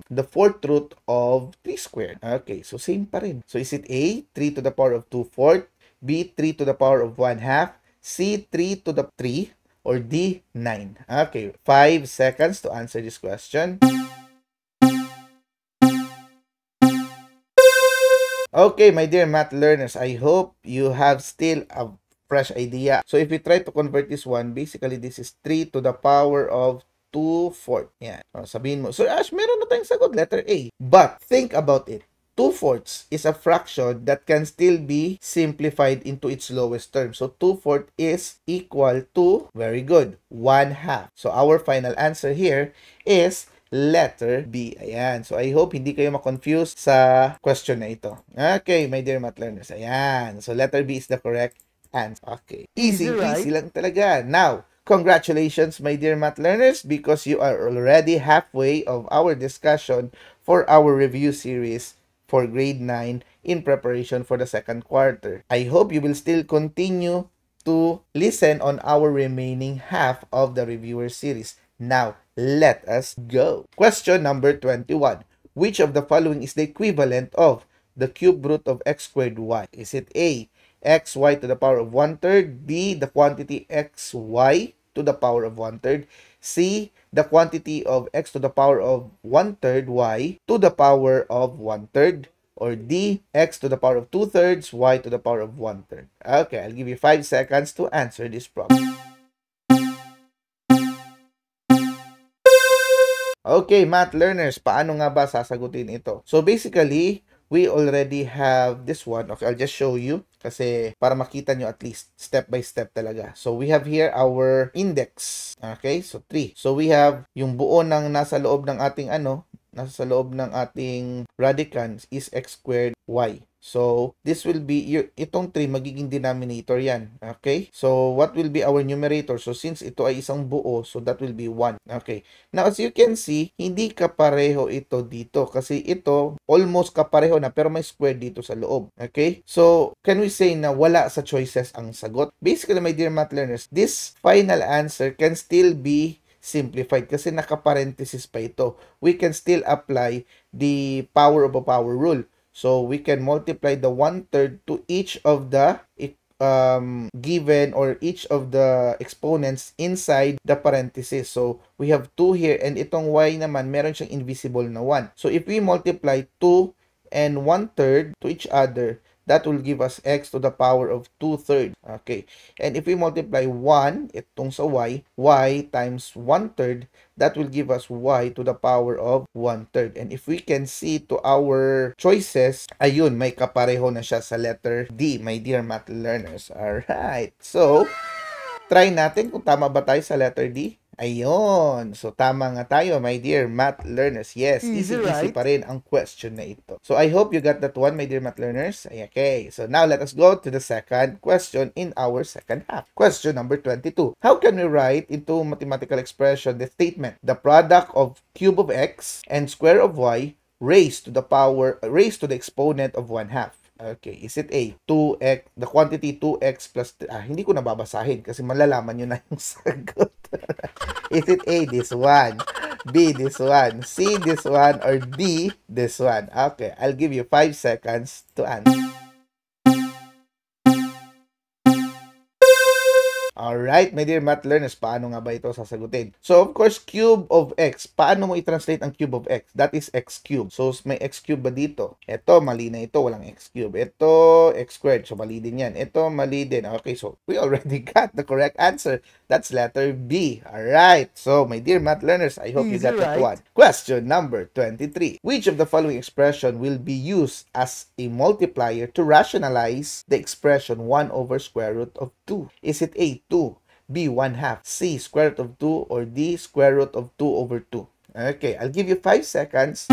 the fourth root of 3 squared? Okay, so same pa rin. So is it A, 3 to the power of 2/4, B, 3 to the power of 1/2, C, 3 to the 3, or D, 9? Okay, 5 seconds to answer this question. Okay, my dear math learners, I hope you have still a fresh idea. So if we try to convert this one, basically this is 3 to the power of 2/4. Yan. So, sabihin mo, so Ash, meron na tayong sagot, letter A. But think about it. 2/4 is a fraction that can still be simplified into its lowest term. So 2/4 is equal to, very good, 1/2. So our final answer here is letter B. Ayan. So, I hope hindi kayo ma-confuse sa question na ito. Okay, my dear math learners. Ayan. So, letter B is the correct answer. Okay. Easy lang talaga. Now, congratulations, my dear math learners, because you are already halfway of our discussion for our review series for grade 9 in preparation for the second quarter. I hope you will still continue to listen on our remaining half of the reviewer series. Now, let us go. Question number 21. Which of the following is the equivalent of the cube root of x squared y? Is it A, xy to the power of 1/3, B, the quantity xy to the power of 1/3, C, the quantity of x to the power of 1/3 y to the power of 1/3, or D, x to the power of 2/3 y to the power of 1/3? Okay, I'll give you 5 seconds to answer this problem. Okay, math learners, paano nga ba sasagutin ito? So basically, we already have this one. Okay, I'll just show you kasi para makita nyo at least step by step talaga. So we have here our index. Okay, so 3. So we have yung buo ng nasa loob ng ating nasa sa loob ng ating radicand is x squared y. So, this will be, itong 3 magiging denominator yan. Okay? So, what will be our numerator? So, since ito ay isang buo, so that will be 1. Okay. Now, as you can see, hindi kapareho ito dito. Kasi ito, almost kapareho na, pero may square dito sa loob. Okay? So, can we say na wala sa choices ang sagot? Basically, my dear math learners, this final answer can still be simplified kasi naka-parenthesis pa ito. We can still apply the power of a power rule. So, we can multiply the 1/3 to each of the given or each of the exponents inside the parenthesis. So, we have 2 here and itong y naman, meron siyang invisible na 1. So, if we multiply 2 and 1/3 to each other, that will give us x to the power of 2/3. Okay. And if we multiply 1, itong sa y times 1/3, that will give us y to the power of 1/3. And if we can see to our choices, ayun, may kapareho na siya sa letter D, my dear math learners. Alright. So, try natin kung tama ba tayo sa letter D. Ayun. So, tama nga tayo, my dear math learners. Yes, easy pa rin ang question na ito. So, I hope you got that one, my dear math learners. Okay. So, now let us go to the second question in our second half. Question number 22. How can we write into mathematical expression the statement, the product of cube of x and square of y raised to the exponent of 1/2? Okay, is it A, 2x, the quantity 2x plus, hindi ko nababasahin kasi malalaman nyo na yung sagot. Is it A, this one, B, this one, C, this one, or D, this one? Okay, I'll give you 5 seconds to answer. Alright, my dear math learners, paano nga ba ito sasagutin? So, of course, cube of x. Paano mo i-translate ang cube of x? That is x cube. So, may x cube ba dito? Ito, mali na ito. Walang x cube. Ito, x squared. So, mali din yan. Ito, mali din. Okay, so, we already got the correct answer. That's letter B. Alright. So, my dear math learners, I hope you got that one. Question number 23. Which of the following expression will be used as a multiplier to rationalize the expression 1 over square root of 2? Is it A, 2, B, 1/2, C, square root of 2, or D, square root of 2 over 2? Okay, I'll give you 5 seconds.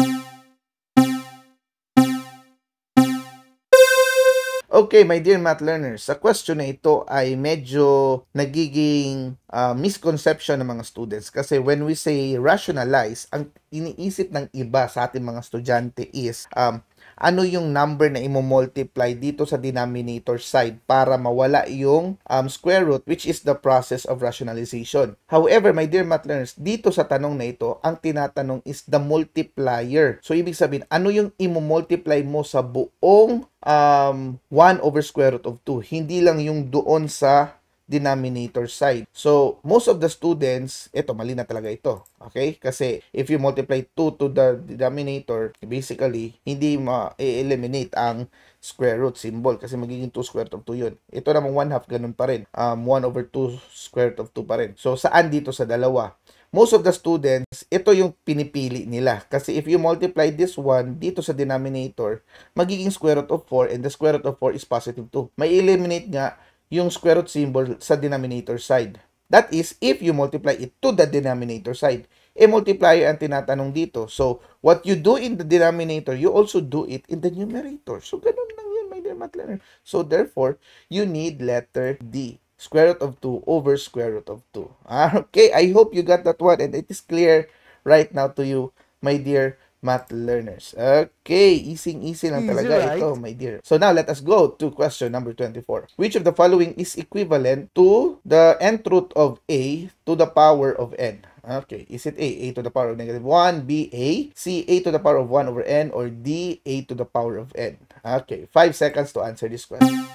Okay, my dear math learners, sa question na ito ay medyo nagiging misconception ng mga students kasi when we say rationalize, ang iniisip ng iba sa ating mga estudyante is ano yung number na imo-multiply dito sa denominator side para mawala yung square root, which is the process of rationalization. However, my dear math learners, dito sa tanong na ito, ang tinatanong is the multiplier. So, ibig sabihin, ano yung imo-multiply mo sa buong 1 over square root of 2? Hindi lang yung doon sa denominator side. So, most of the students, ito, mali na talaga ito. Okay? Kasi, if you multiply 2 to the denominator, basically, hindi ma-eliminate ang square root symbol kasi magiging 2 square root of 2 yun. Ito namang 1/2, ganun pa rin. 1 over 2 square root of 2 pa rin. So, saan dito sa dalawa? Most of the students, ito yung pinipili nila. Kasi if you multiply this one dito sa denominator, magiging square root of 4 and the square root of 4 is positive 2. May eliminate nga yung square root symbol sa denominator side. That is, if you multiply it to the denominator side. Multiplier ang tinatanong dito. So, what you do in the denominator, you also do it in the numerator. So, ganun lang yun, my dear math learner. So, therefore, you need letter D. Square root of 2 over square root of 2. Okay, I hope you got that one and it is clear right now to you, my dear math learners. Okay, easy lang talaga ito, my dear. So now let us go to question number 24. Which of the following is equivalent to the nth root of a to the power of n? Okay, is it A to the power of -1, B, A, C, A to the power of 1 over n, or D, A to the power of n? Okay, 5 seconds to answer this question.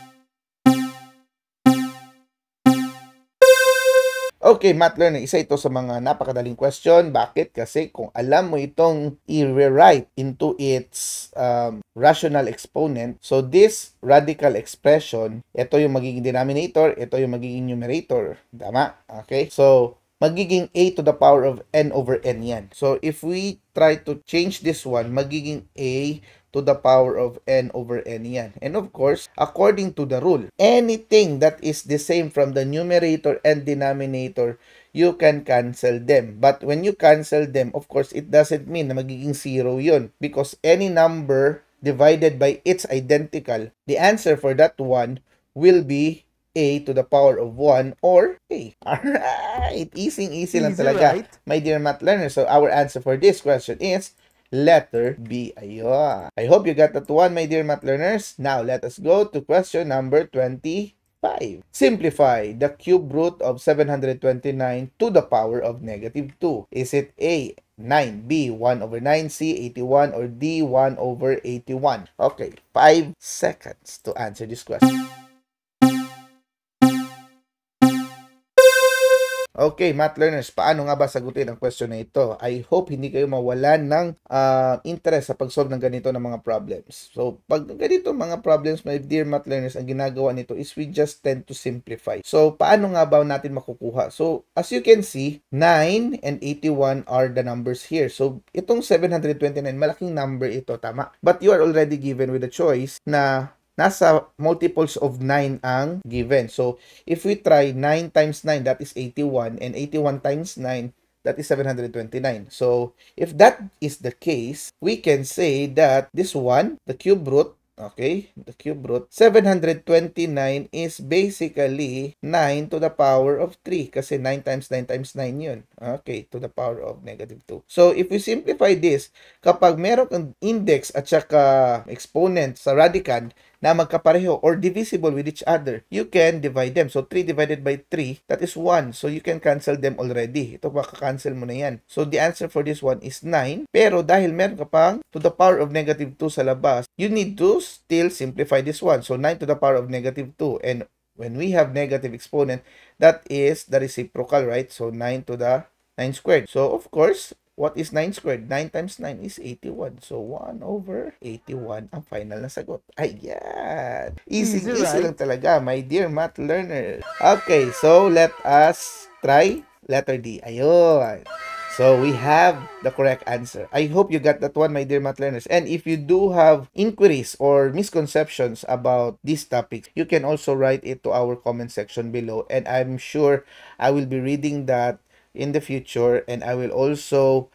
Okay, math learner, isa ito sa mga napakadaling question. Bakit? Kasi kung alam mo itong i-rewrite into its rational exponent, so this radical expression, ito yung magiging denominator, ito yung magiging numerator. Tama? Okay? So, magiging A to the power of n over n yan. So, if we try to change this one, magiging A to the power of n over n yan. And of course, according to the rule, anything that is the same from the numerator and denominator, you can cancel them. But when you cancel them, of course, it doesn't mean na magiging 0 yun. Because any number divided by its identical, the answer for that one will be a to the power of 1 or a. Alright, easy lang talaga, right? My dear math learners. So our answer for this question is letter B. Ayun. I hope you got that one, my dear math learners. Now, let us go to question number 25. Simplify the cube root of 729 to the power of negative 2. Is it A, 9, B, 1 over 9, C, 81, or D, 1 over 81? Okay, 5 seconds to answer this question. Okay, math learners, paano nga ba sagutin ang question na ito? I hope hindi kayo mawalan ng interest sa pag-solve ng ganito ng mga problems. So, pag ganito mga problems, my dear math learners, ang ginagawa nito is we just tend to simplify. So, paano nga ba natin makukuha? So, as you can see, 9 and 81 are the numbers here. So, itong 729, malaking number ito, tama? But you are already given with a choice na nasa multiples of 9 ang given. So, if we try 9 times 9, that is 81, and 81 times 9, that is 729. So, if that is the case, we can say that this one, the cube root, okay, the cube root, 729 is basically 9 to the power of 3 kasi 9 times 9 times 9 yun. Okay, to the power of negative 2. So, if we simplify this, kapag meron kang index at saka exponent sa radicand na magkapareho or divisible with each other, you can divide them. So, 3 divided by 3, that is 1. So, you can cancel them already. Ito, makakancel mo na yan. So, the answer for this one is 9. Pero, dahil meron ka pang to the power of negative 2 sa labas, you need to still simplify this one. So, 9 to the power of negative 2. And when we have negative exponent, that is the reciprocal, right? So, 9 to the 9 squared. So, of course, what is 9 squared? 9 times 9 is 81. So, 1 over 81 ang final na sagot. Ayan. Easy right? Lang talaga, my dear math learner. Okay, so let us try letter D. Ayun. So, we have the correct answer. I hope you got that one, my dear math learners. And if you do have inquiries or misconceptions about these topics, you can also write it to our comment section below. And I'm sure I will be reading that in the future, and I will also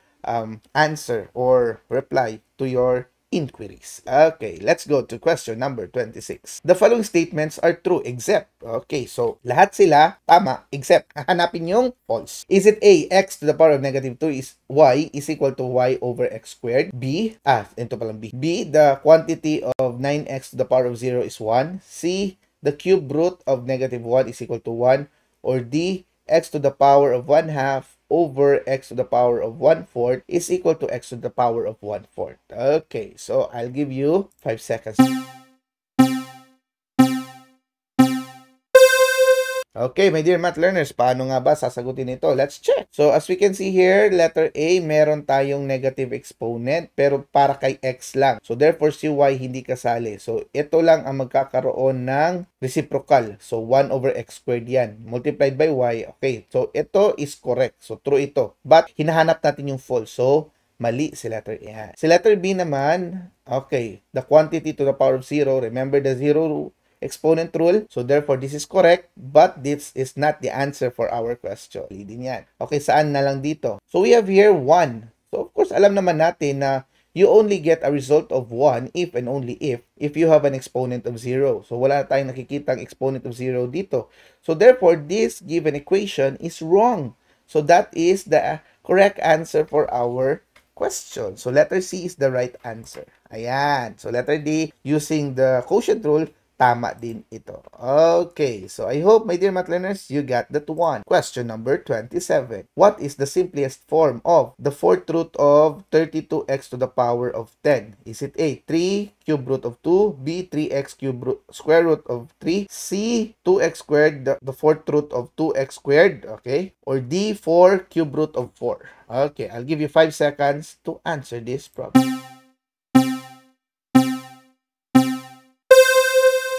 answer or reply to your inquiries. Okay, let's go to question number 26. The following statements are true except, okay, so lahat sila tama except hanapin yung false. Is it A, x to the power of negative 2 is y is equal to y over x squared? B, ito palang B. B, the quantity of 9x to the power of 0 is 1. C, the cube root of negative 1 is equal to 1. Or D, x to the power of 1/2 over x to the power of 1/4 is equal to x to the power of 1/4. Okay, so I'll give you 5 seconds. Okay, my dear math learners, paano nga ba sasagutin ito? Let's check. So, as we can see here, letter A, meron tayong negative exponent, pero para kay x lang. So, therefore, si y hindi kasali. So, ito lang ang magkakaroon ng reciprocal. So, 1 over x squared yan. Multiplied by y. Okay, so ito is correct. So, true ito. But, hinahanap natin yung false. So, mali si letter A. Si letter B naman, okay, the quantity to the power of 0. Remember the 0 exponent rule. So, therefore, this is correct, but this is not the answer for our question. Din yan. Okay, saan na lang dito? So, we have here 1. So, of course, alam naman natin na you only get a result of 1 if and only if you have an exponent of 0. So, wala tayong nakikitang exponent of 0 dito. So, therefore, this given equation is wrong. So, that is the correct answer for our question. So, letter C is the right answer. Ayan. So, letter D, using the quotient rule, tama din ito. Okay, so I hope, my dear math learners, you got that one. Question number 27. What is the simplest form of the fourth root of 32x to the power of 10? Is it A, 3 cube root of 2, B, 3x cube root, square root of 3, C, 2x squared, the fourth root of 2x squared, okay? Or D, 4 cube root of 4. Okay, I'll give you 5 seconds to answer this problem.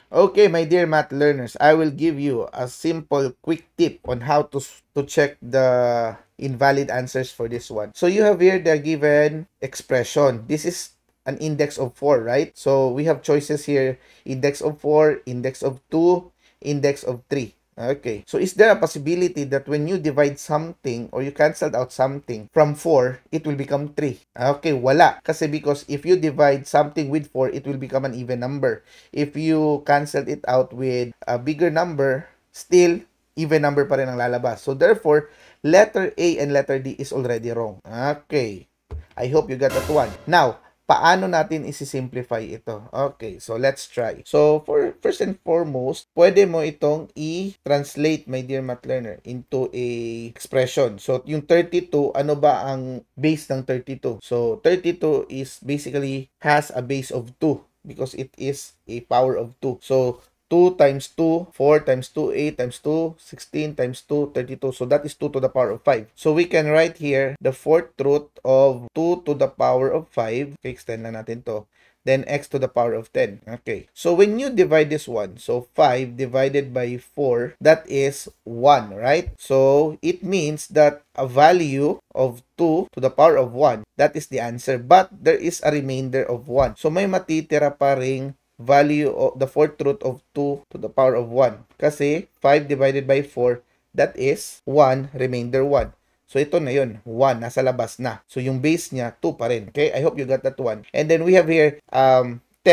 Okay, my dear math learners, I will give you a simple quick tip on how to check the invalid answers for this one. So you have here the given expression. This is an index of 4, right? So we have choices here, index of 4, index of 2, index of 3. Okay. So is there a possibility that when you divide something or you canceled out something from 4, it will become 3? Okay, wala. Kasi because if you divide something with 4, it will become an even number. If you canceled it out with a bigger number, still even number pa rin ang lalabas. So therefore, letter A and letter D is already wrong. Okay. I hope you got that one. Now, paano natin isi-simplify ito? Okay, so let's try. So, for first and foremost, pwede mo itong i-translate, my dear math learner, into a expression. So, yung 32, ano ba ang base ng 32? So, 32 is basically has a base of 2 because it is a power of 2. So, 2 times 2, 4 times 2, 8 times 2, 16 times 2, 32. So that is 2 to the power of 5. So we can write here the fourth root of 2 to the power of 5. Okay, extend lang natin to. Then x to the power of 10. Okay. So when you divide this one, so 5 divided by 4, that is 1, right? So it means that a value of 2 to the power of 1, that is the answer. But there is a remainder of 1. So may matitira pa ring value of the fourth root of 2 to the power of 1. Kasi 5 divided by 4, that is 1, remainder 1. So ito na yun, 1, nasa labas na. So yung base niya, 2 pa rin. Okay, I hope you got that one. And then we have here 10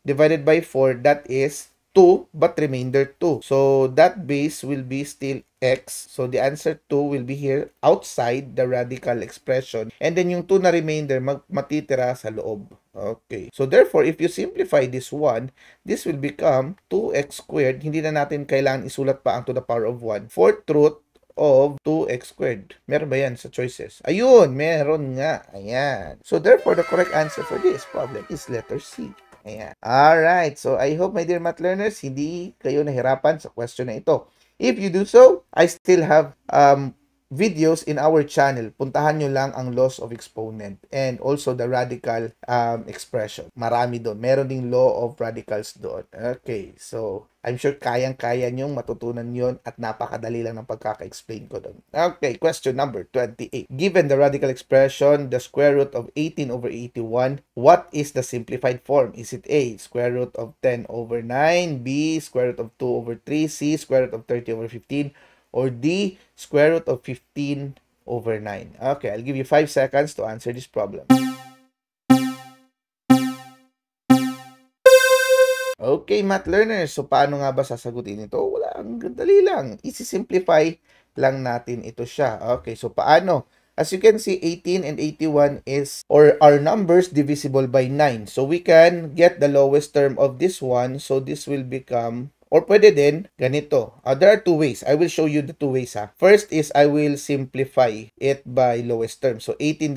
divided by 4, that is 2, but remainder 2. So that base will be still x. So the answer 2 will be here outside the radical expression. And then yung 2 na remainder matitira sa loob. Okay. So therefore, if you simplify this one, this will become 2x squared. Hindi na natin kailangan isulat pa ang to the power of 1. Fourth root of 2x squared. Meron ba yan sa choices? Ayun, meron nga. Ayan. So therefore, the correct answer for this problem is letter C. Ayan. Alright. So I hope, my dear math learners, hindi kayo nahirapan sa question na ito. If you do so, I still have videos in our channel. Puntahan nyo lang ang laws of exponent and also the radical expression. Marami doon. Meron ding law of radicals doon. Okay, so I'm sure kayang-kaya nyong matutunan yon at napakadali lang ng pagkaka-explain ko doon. Okay, question number 28. Given the radical expression, the square root of 18 over 81, what is the simplified form? Is it A, square root of 10 over 9, B, square root of 2 over 3, C, square root of 30 over 15, or D, square root of 15 over 9? Okay, I'll give you 5 seconds to answer this problem. Okay, math learners. So, paano nga ba sasagutin ito? Wala, ang dali lang. Isi-simplify lang natin ito siya. Okay, so paano? As you can see, 18 and 81 is, or are numbers divisible by 9. So, we can get the lowest term of this one. So, this will become, or pwede din, ganito. There are two ways. I will show you the two ways. First is, I will simplify it by lowest term. So, 18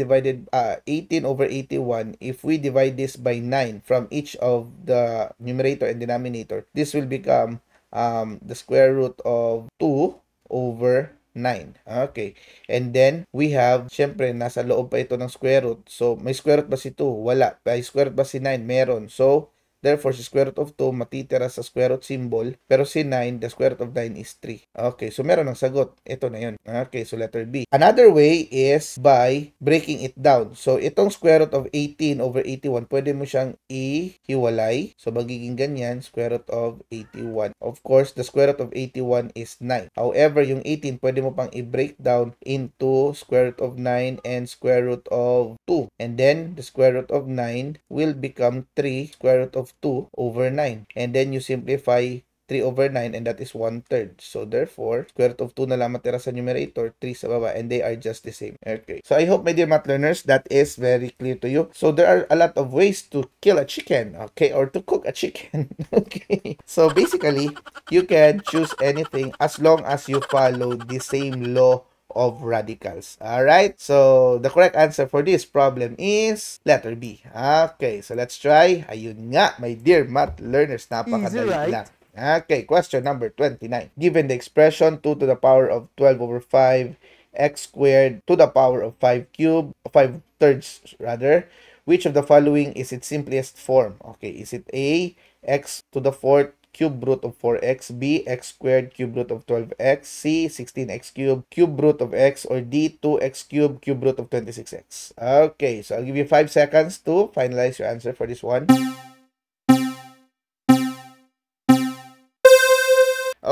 over 81, if we divide this by 9 from each of the numerator and denominator, this will become the square root of 2 over 9. Okay. And then, we have, syempre, nasa loob pa ito ng square root. So, may square root ba si 2? Wala. May square root ba si 9? Meron. So, therefore, si square root of 2 matitira sa square root symbol. Pero si 9, the square root of 9 is 3. Okay, so meron ng sagot. Ito na yun. Okay, so letter B. Another way is by breaking it down. So, itong square root of 18 over 81, pwede mo siyang ihiwalay. So, magiging ganyan, square root of 81. Of course, the square root of 81 is 9. However, yung 18, pwede mo pang i-break down into square root of 9 and square root of 2. And then, the square root of 9 will become 3 square root of 2 over 9. And then you simplify 3 over 9 and that is 1/3. So therefore, square root of 2 na lang matira sa numerator, 3 sa baba, and they are just the same. Okay. So I hope, my dear math learners, that is very clear to you. So there are a lot of ways to kill a chicken, okay, or to cook a chicken. Okay. So basically, you can choose anything as long as you follow the same law of radicals. Alright, so the correct answer for this problem is letter B. Okay, so let's try. Ayun nga, my dear math learners, napakadali lang. Okay, question number 29. Given the expression 2 to the power of 12 over 5, x squared to the power of 5 cubed, 5 thirds rather, which of the following is its simplest form? Okay, is it A, x to the 4th cube root of 4x, B, x squared cube root of 12x, C, 16x cube root of x, or D, 2x cube root of 26x. Okay, so I'll give you 5 seconds to finalize your answer for this one.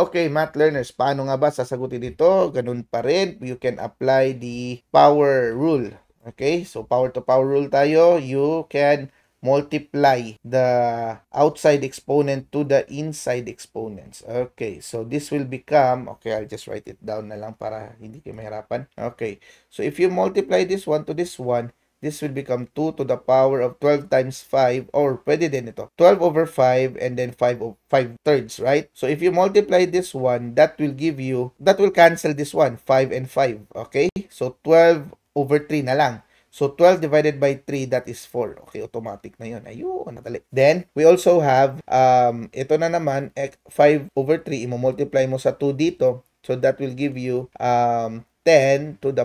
Okay, math learners, paano nga ba sasagutin ito? Ganun pa rin. You can apply the power rule. Okay, so power to power rule tayo. You can multiply the outside exponent to the inside exponents. Okay, so this will become, okay, I'll just write it down na lang para hindi kayo mahirapan. Okay, so if you multiply this one to this one, this will become 2 to the power of 12 times 5, or pwede din ito, 12 over 5 and then 5 thirds, right? So if you multiply this one, that will give you, that will cancel this one, 5 and 5, okay? So 12 over 3 na lang. So, 12 divided by 3, that is 4. Okay, automatic na yun. Ayun, natali. Then, we also have, ito na naman, 5 over 3, i-multiply mo sa 2 dito. So, that will give you 10 to the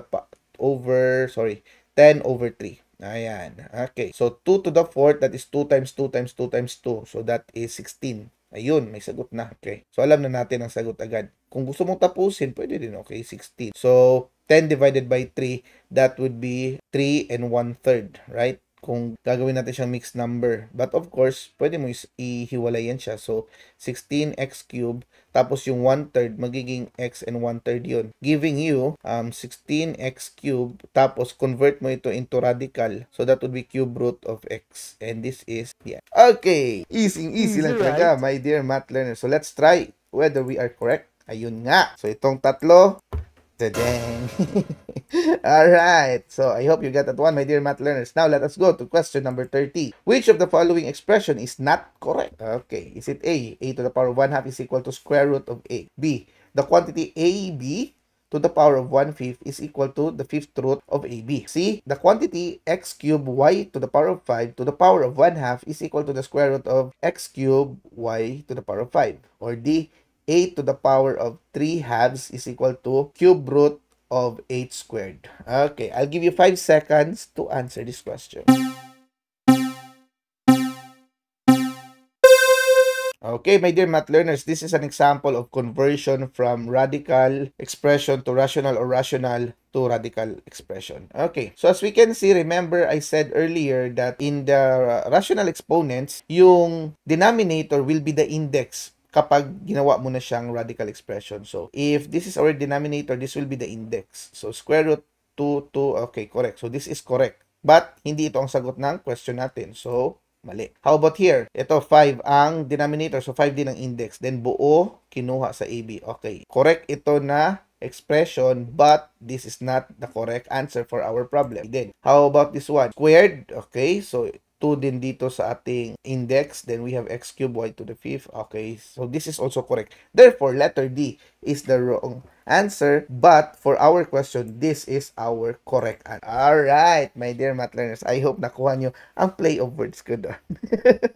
over, 10 over 3. Ayan. Okay. So, 2 to the 4th, that is 2 times 2 times 2 times 2. So, that is 16. Ayun, may sagot na. Okay. So, alam na natin ang sagot agad. Kung gusto mong tapusin, pwede din. Okay, 16. So, 10 divided by 3, that would be 3 and 1/3, right? Kung gagawin natin siyang mixed number. But of course, pwede mo ihiwalay yan siya. So, 16x cubed, tapos yung 1/3, magiging x and 1/3 yun. Giving you 16x cubed, tapos convert mo ito into radical. So, that would be cube root of x. And this is, yeah. Okay! Easy lang talaga, right, my dear math learners. So, let's try whether we are correct. Ayun nga. So, itong tatlo, ta-dang! Alright, so I hope you got that one, my dear math learners. Now, let us go to question number 30. Which of the following expression is not correct? Okay, is it A to the power of 1/2 is equal to square root of A? B, the quantity AB to the power of 1/5 is equal to the 5th root of AB. C, the quantity x cubed y to the power of 5 to the power of 1/2 is equal to the square root of x cubed y to the power of 5. Or D, 8 to the power of 3/2 is equal to cube root of 8 squared. Okay, I'll give you 5 seconds to answer this question. Okay, my dear math learners, this is an example of conversion from radical expression to rational, or rational to radical expression. Okay, so as we can see, remember I said earlier that in the rational exponents, yung denominator will be the index kapag ginawa mo na siyang radical expression. So, if this is our denominator, this will be the index. So, square root 2, okay, correct. So, this is correct. But, hindi ito ang sagot ng question natin. So, mali. How about here? Ito, 5 ang denominator. So, 5 din ang index. Then, buo, kinuha sa AB. Okay. Correct ito na expression, but this is not the correct answer for our problem. Then, how about this one? Squared. Okay. So, 2 din dito sa ating index. Then we have x cubed y to the 5th. Okay, so this is also correct. Therefore, letter D is the wrong answer. But for our question, this is our correct answer. Alright, my dear math learners. I hope nakuha nyo ang play of words ko doon.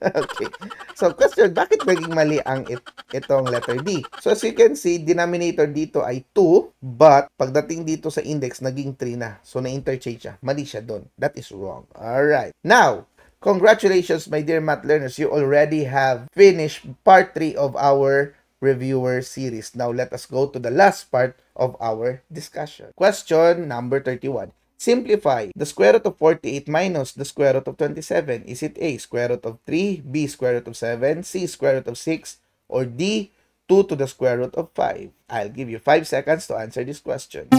Okay. So, question, bakit naging mali ang itong letter D? So, as you can see, denominator dito ay 2. But, pagdating dito sa index, naging 3 na. So, na-interchange siya. Mali siya doon. That is wrong. Alright. Now, congratulations, my dear math learners. You already have finished part 3 of our reviewer series. Now, let us go to the last part of our discussion. Question number 31. Simplify the square root of 48 minus the square root of 27. Is it A, square root of 3, B, square root of 7, C, square root of 6, or D, 2 to the square root of 5? I'll give you 5 seconds to answer this question.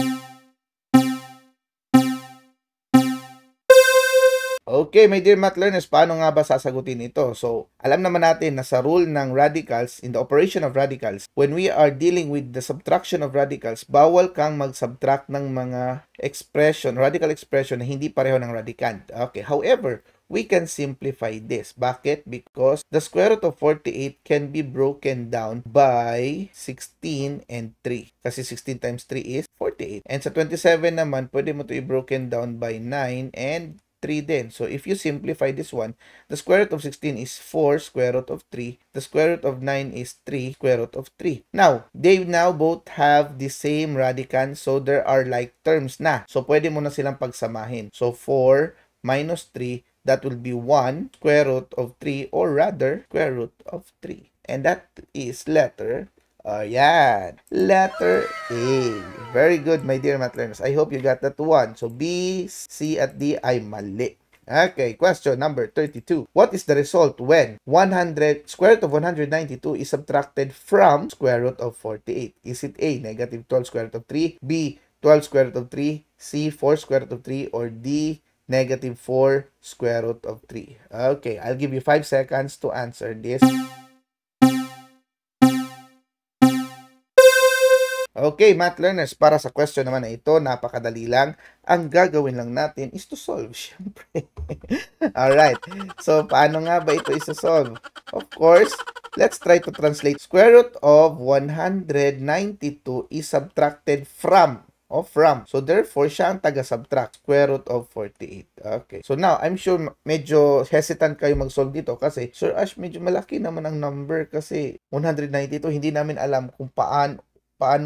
Okay, my dear math learners, paano nga ba sasagutin ito? So, alam naman natin na sa rule ng radicals, in the operation of radicals, when we are dealing with the subtraction of radicals, bawal kang mag-subtract ng mga expression, radical expression na hindi pareho ng radicand. Okay, however, we can simplify this. Bakit? Because the square root of 48 can be broken down by 16 and 3. Kasi 16 times 3 is 48. And sa 27 naman, pwede mo ito i-broken down by 9 and 3 din. So, if you simplify this one, the square root of 16 is 4 square root of 3. The square root of 9 is 3 square root of 3. Now, they now both have the same radicand. So, there are like terms na. So, pwede mo na silang pagsamahin. So, 4 minus 3, that will be 1 square root of 3, or rather, square root of 3. And that is letter yan. Letter A. Very good, my dear math learners. I hope you got that one. So, B, C, at D ay mali. Okay, question number 32. What is the result when square root of 192 is subtracted from square root of 48? Is it A, negative 12 square root of 3, B, 12 square root of 3, C, 4 square root of 3, or D, negative 4 square root of 3? Okay, I'll give you 5 seconds to answer this. Okay, math learners, para sa question naman na ito, napakadali lang. Ang gagawin lang natin is to solve, syempre. Alright, so paano nga ba ito isa-solve? Of course, let's try to translate. Square root of 192 is subtracted from. So therefore, siya ang taga-subtract. Square root of 48. Okay. So now, I'm sure medyo hesitant kayo mag-solve dito kasi, Sir Ash, medyo malaki naman ang number kasi 192, hindi namin alam kung paano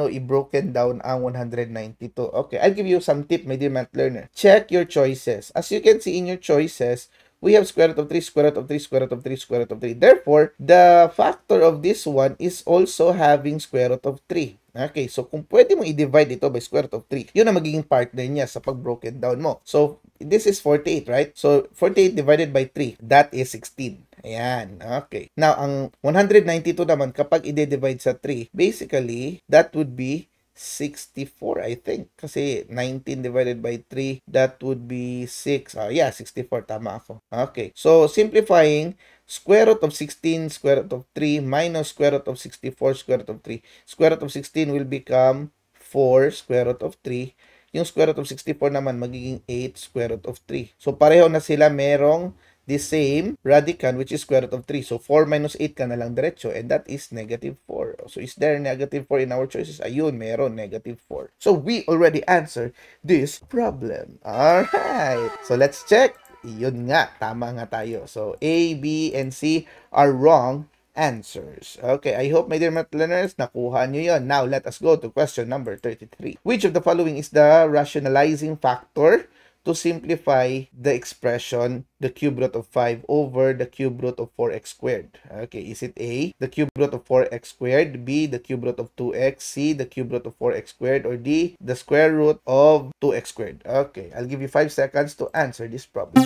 i-broken down ang 192. Okay, I'll give you some tip, my dear math learner. Check your choices. As you can see in your choices, we have square root of 3, square root of 3, square root of 3, square root of 3. Therefore, the factor of this one is also having square root of 3. Okay, so kung pwede mo i-divide ito by square root of 3, yun ang magiging partner niya sa pag-broken down mo. So, this is 48, right? So, 48 divided by 3, that is 16. Ayan, okay. Now, ang 192 naman, kapag i-divide sa 3, basically, that would be 64, I think. Kasi 19 divided by 3, that would be 6. Yeah, 64. Tama ako. Okay. So, simplifying, square root of 16, square root of 3, minus square root of 64, square root of 3. Square root of 16 will become 4, square root of 3. Yung square root of 64 naman, magiging 8, square root of 3. So, pareho na sila, merong the same radicand, which is square root of 3. So, 4 minus 8 ka na lang diretso, and that is negative 4. So, is there negative 4 in our choices? Ayun, meron, negative 4. So, we already answered this problem. Alright. So, let's check. Yun nga, tama nga tayo. So, A, B, and C are wrong answers. Okay, I hope, my dear math learners, nakuha nyo yun. Now, let us go to question number 33. Which of the following is the rationalizing factor to simplify the expression the cube root of 5 over the cube root of 4x squared? Okay, is it A, the cube root of 4x squared, B, the cube root of 2x, C, the cube root of 4x squared, or D, the square root of 2x squared? Okay, I'll give you 5 seconds to answer this problem.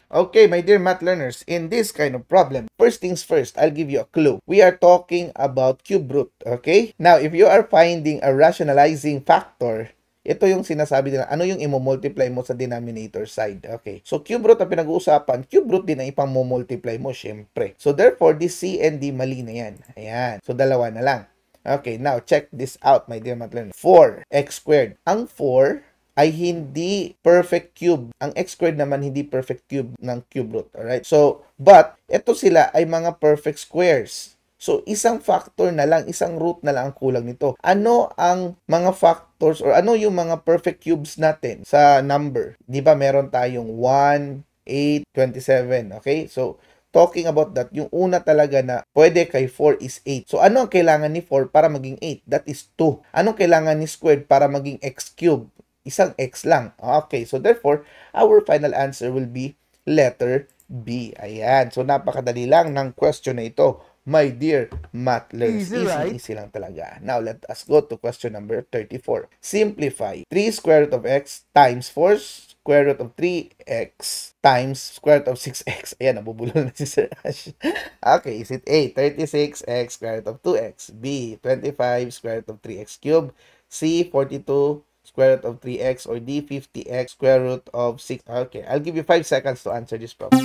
Okay, my dear math learners, in this kind of problem, first things first, I'll give you a clue. We are talking about cube root, okay? Now, if you are finding a rationalizing factor, ito yung sinasabi nila, ano yung imo-multiply mo sa denominator side, okay? So, cube root ang pinag-uusapan, cube root din ang ipang-multiply mo, syempre. So, therefore, this C and D, mali na yan. Ayan. So, dalawa na lang. Okay, now, check this out, my dear math learners. 4x squared. Ang 4 ay hindi perfect cube. Ang x squared naman hindi perfect cube ng cube root. Alright? So, but, ito sila ay mga perfect squares. So, isang factor na lang, isang root na lang ang kulang nito. Ano ang mga factors or ano yung mga perfect cubes natin sa number? Di ba meron tayong 1, 8, 27. Okay? So, talking about that, yung una talaga na pwede kay 4 is 8. So, ano ang kailangan ni 4 para maging 8? That is 2. Anong kailangan ni squared para maging x cube? Isang x lang. Okay, so therefore, our final answer will be letter B. Ayan. So, napakadali lang ng question na ito, my dear math learners. Easy, right? Easy lang talaga. Now, let us go to question number 34. Simplify 3 square root of x times 4 square root of 3x times square root of 6x. Ayan, nabubulol na si Sir Ash. Okay, is it A, 36x square root of 2x, B, 25 square root of 3x cubed, C, 42 square root of 3x, or D, 50x square root of 6. Okay, I'll give you 5 seconds to answer this problem.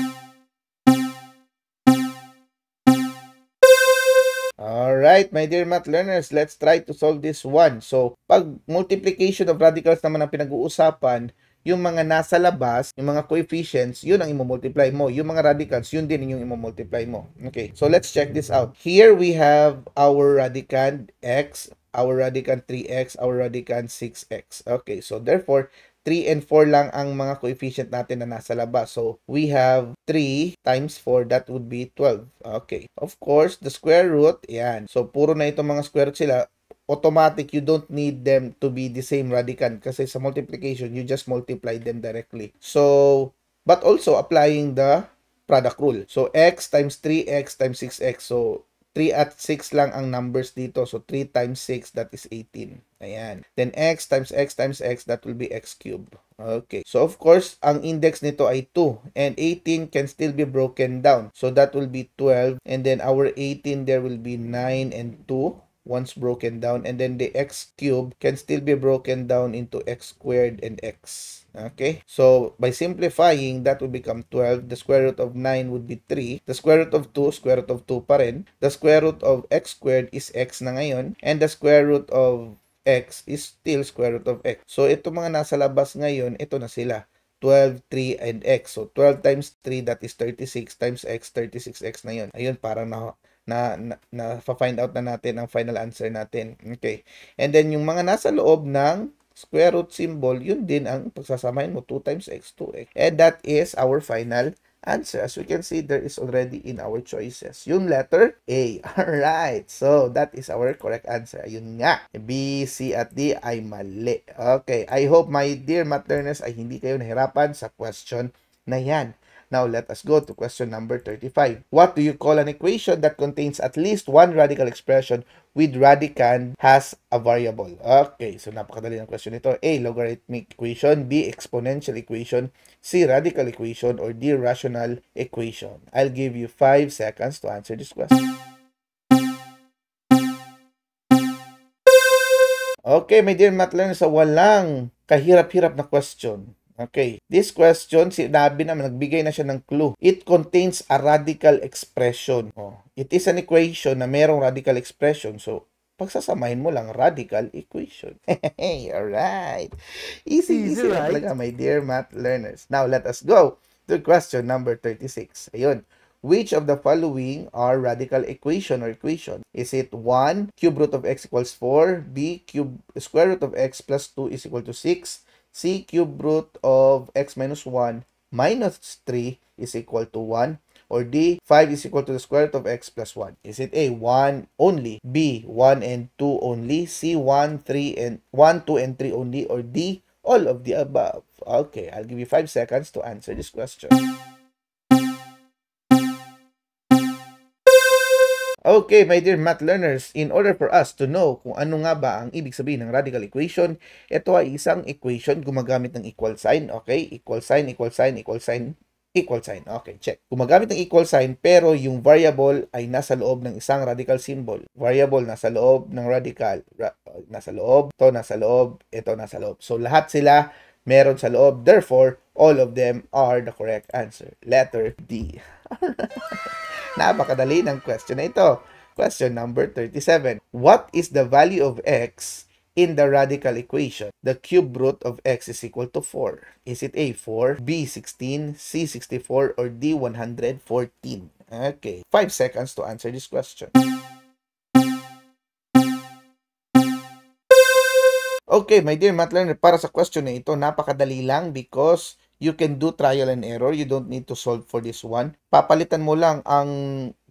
Alright, my dear math learners, let's try to solve this one. So, pag multiplication of radicals naman ang pinag-uusapan, yung mga nasa labas, yung mga coefficients, yun ang imomultiply mo. Yung mga radicals, yun din yung imomultiply mo. Okay, so let's check this out. Here we have our radicand x, our radicand 3x, our radicand 6x. Okay, so therefore, 3 and 4 lang ang mga coefficient natin na nasa labas. So, we have 3 times 4, that would be 12. Okay. Of course, the square root, yan. So, puro na itong mga square root sila. Automatic, you don't need them to be the same radicand kasi sa multiplication, you just multiply them directly. So, but also applying the product rule. So, x times 3x times 6x. So, 3 at 6 lang ang numbers dito. So, 3 times 6, that is 18. Ayan. Then, x times x times x, that will be x cubed. Okay. So, of course, ang index nito ay 2. And 18 can still be broken down. So, that will be 12. And then, our 18 there will be 9 and 2. Once broken down, and then the x cubed can still be broken down into x squared and x. Okay, so by simplifying, that would become 12. The square root of 9 would be 3. The square root of 2, square root of 2 pa rin. The square root of x squared is x na ngayon, and the square root of x is still square root of x. So ito mga nasa labas ngayon, ito na sila. 12, 3, and x. So 12 times 3, that is 36 times x, 36x na yun. Ayun, parang find out na natin ang final answer natin. Okay. And then, yung mga nasa loob ng square root symbol, yun din ang pagsasamahin mo, 2 times x, 2x. And that is our final answer. As we can see, there is already in our choices yung letter A. Alright. So, that is our correct answer. Ayun nga. B, C, at D ay mali. Okay. I hope, my dear math learners, ay hindi kayo nahirapan sa question na yan. Now, let us go to question number 35. What do you call an equation that contains at least one radical expression with radicand has a variable? Okay, so napakadali ng question ito. A, logarithmic equation. B, exponential equation. C, radical equation. Or D, rational equation. I'll give you 5 seconds to answer this question. Okay, my dear math learners, sa walang kahirap-hirap na question. Okay, this question, sinabi naman, nagbigay na siya ng clue. It contains a radical expression. Oh, it is an equation na merong radical expression. So, pagsasamahin mo lang, radical equation. Hey, alright. Easy right? Talaga, my dear math learners. Now, let us go to question number 36. Ayun. Which of the following are radical equation or equation? Is it 1, cube root of x equals 4, B, square root of x plus 2 is equal to 6, C, cube root of x minus 1 minus 3 is equal to 1, or D, 5 is equal to the square root of x plus 1. Is it A, 1 only, B, 1 and 2 only, C, 1, 2, and 3 only, or D, all of the above? Okay, I'll give you 5 seconds to answer this question. Okay, my dear math learners, in order for us to know kung ano nga ba ang ibig sabihin ng radical equation, ito ay isang equation gumagamit ng equal sign, okay? Equal sign, equal sign, equal sign, equal sign. Okay, check. Gumagamit ng equal sign, pero yung variable ay nasa loob ng isang radical symbol. Variable nasa loob ng radical. Nasa loob, to nasa loob, ito nasa loob. So, lahat sila meron sa loob. Therefore, all of them are the correct answer. Letter D. Napakadali ng question na ito. Question number 37. What is the value of x in the radical equation? The cube root of x is equal to 4. Is it A, 4, B, 16, C, 64, or D, 114? Okay. 5 seconds to answer this question. Okay, my dear math learner, para sa question na ito, napakadali lang because you can do trial and error. You don't need to solve for this one. Papalitan mo lang ang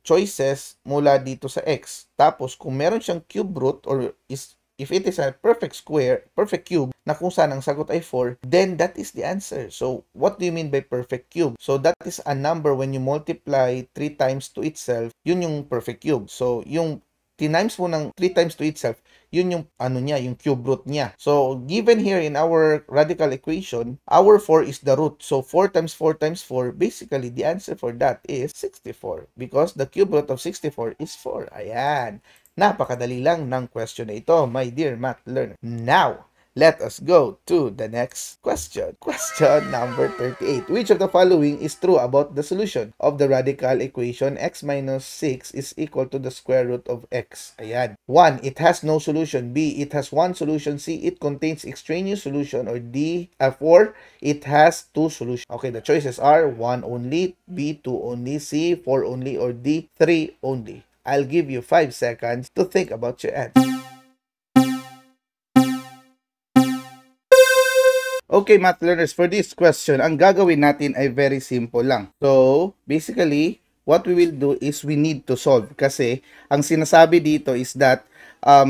choices mula dito sa x. Tapos, kung meron siyang cube root or if it is a perfect square, perfect cube, na kung saan ang sagot ay 4, then that is the answer. So, what do you mean by perfect cube? So, that is a number when you multiply 3 times to itself, yun yung perfect cube. So, yung times mo ng 3 times to itself, yun yung yung cube root niya. So, given here in our radical equation, our 4 is the root. So, 4 times 4 times 4, basically, the answer for that is 64. Because the cube root of 64 is 4. Ayan. Napakadali lang ng question na ito, my dear math learner. Now, let us go to the next question. Question number 38. Which of the following is true about the solution of the radical equation x minus 6 is equal to the square root of x? Ayan. 1. It has no solution. B. It has one solution. C. It contains extraneous solution. Or D. 4. It has 2 solutions. Okay, the choices are 1 only, B. 2 only, C. 4 only, or D. 3 only. I'll give you 5 seconds to think about your answer. Okay, math learners, for this question, ang gagawin natin ay very simple lang. So, basically, what we will do is we need to solve. Kasi, ang sinasabi dito is that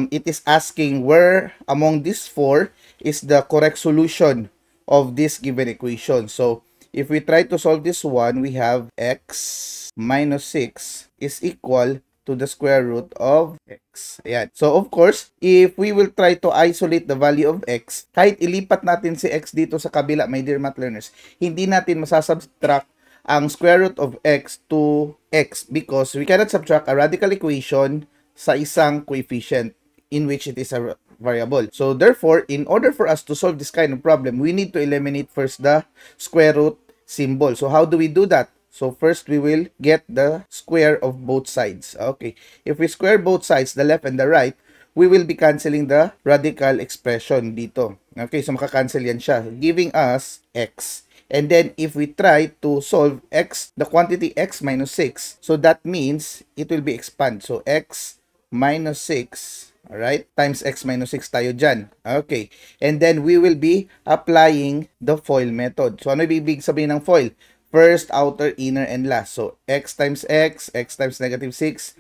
it is asking where among these 4 is the correct solution of this given equation. So, if we try to solve this one, we have x minus 6 is equal to to the square root of x. Ayan. So, of course, if we will try to isolate the value of x, kahit ilipat natin si x dito sa kabila, my dear math learners, hindi natin masasubtract ang square root of x to x because we cannot subtract a radical equation sa isang coefficient in which it is a variable. So, therefore, in order for us to solve this kind of problem, we need to eliminate first the square root symbol. So, how do we do that? So, first, we will get the square of both sides. Okay. If we square both sides, the left and the right, we will be canceling the radical expression dito. Okay. So, makakancel yan siya, giving us x. And then, if we try to solve x, the quantity x minus 6, so that means it will be expand. So, x minus 6, alright, times x minus 6 tayo dyan. Okay. And then, we will be applying the FOIL method. So, ano ibig sabihin ng FOIL? First, outer, inner, and last. So, x times x times negative 6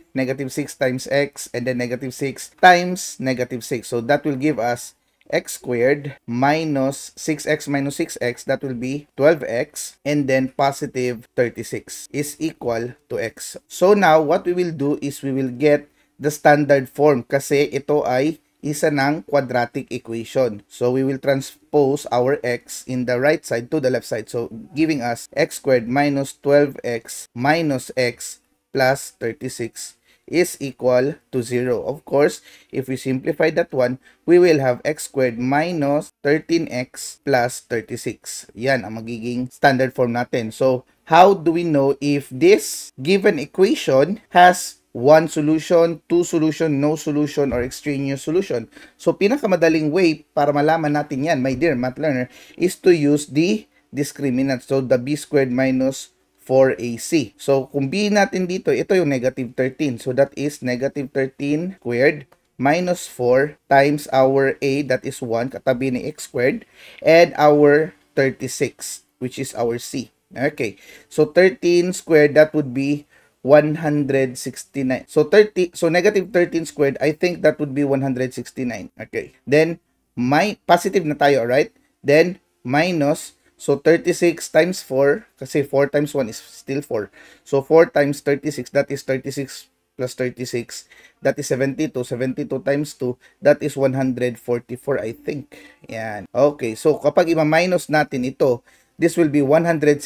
times x, and then negative 6 times negative 6. So, that will give us x squared minus 6x minus 6x, that will be 12x, and then positive 36 is equal to x. So, now, what we will do is we will get the standard form kasi ito ay isa ng quadratic equation. So, we will transpose our x in the right side to the left side. So, giving us x squared minus 12x minus x plus 36 is equal to 0. Of course, if we simplify that one, we will have x squared minus 13x plus 36. Yan ang magiging standard form natin. So, how do we know if this given equation has one solution, two solution, no solution, or extraneous solution? So, pinakamadaling way para malaman natin yan, my dear math learner, is to use the discriminant. So, the b squared minus 4ac. So, kung b natin dito, ito yung negative 13. So, that is negative 13 squared minus 4 times our a, that is 1, katabi ni x squared, and our 36, which is our c. Okay. So, 13 squared, that would be 169. So negative 13 squared, I think that would be 169. Okay. Then positive na tayo, right? Then minus, so 36 times 4 kasi 4 times 1 is still 4. So 4 times 36, that is 36 plus 36, that is 72. 72 times 2, that is 144, I think. Yan. Okay. So kapag i-minus natin ito, this will be 169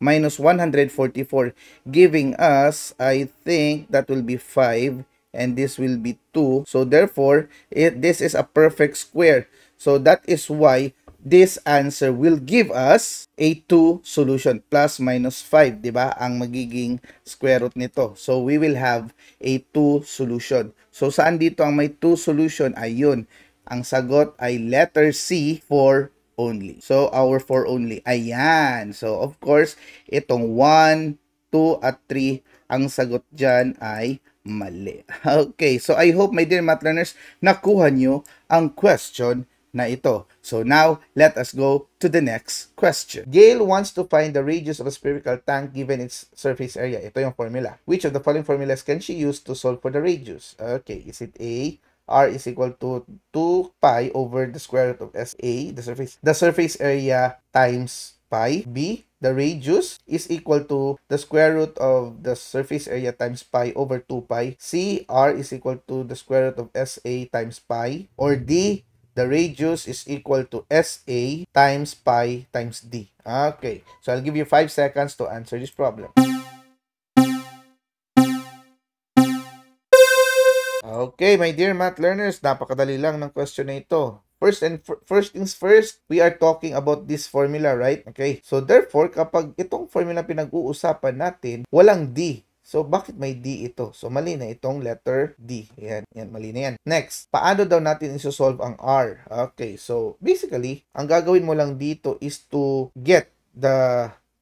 minus 144, giving us, I think, that will be 5, and this will be 2. So, therefore, this is a perfect square. So, that is why this answer will give us a 2 solution, plus minus 5, diba? Ang magiging square root nito. So, we will have a 2 solution. So, saan dito ang may 2 solution? Ayun. Ang sagot ay letter C, 4 only. So, our 4 only. Ayan. So, of course, itong 1, 2, at 3, ang sagot dyan ay mali. Okay. So, I hope, my dear math learners, nakuha nyo ang question na ito. So, now, let us go to the next question. Gail wants to find the radius of a spherical tank given its surface area. Ito yung formula. Which of the following formulas can she use to solve for the radius? Okay. Is it A, R is equal to 2 pi over the square root of SA, the surface area times pi. B, the radius is equal to the square root of the surface area times pi over 2 pi. C, R is equal to the square root of SA times pi. Or D, the radius is equal to SA times pi times D. Okay, so I'll give you 5 seconds to answer this problem. Okay, my dear math learners, napakadali lang ng question na ito. First things first, we are talking about this formula, right? Okay, so therefore, kapag itong formula pinag-uusapan natin, walang D. So, bakit may D ito? So, mali na itong letter D. Yan, mali na yan. Next, paano daw natin isosolve ang R? Okay, so basically, ang gagawin mo lang dito is to get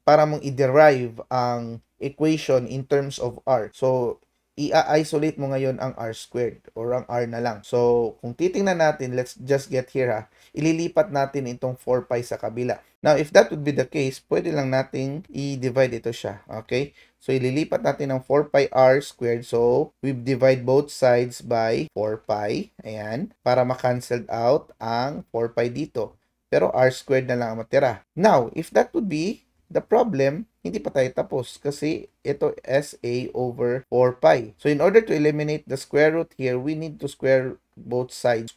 para mong i-derive ang equation in terms of R. So, i-isolate mo ngayon ang R squared or ang R na lang. So, kung titingnan natin, let's just get here ha. Ililipat natin itong 4 pi sa kabila. Now, if that would be the case, pwede lang nating i-divide ito siya. Okay? So, ililipat natin ang 4 pi R squared. So, we divide both sides by 4 pi. Ayan. Para ma-cancel out ang 4 pi dito. Pero R squared na lang ang matira. Now, if that would be the problem, hindi pa tayo tapos kasi ito SA over 4 pi. So in order to eliminate the square root here, we need to square root both sides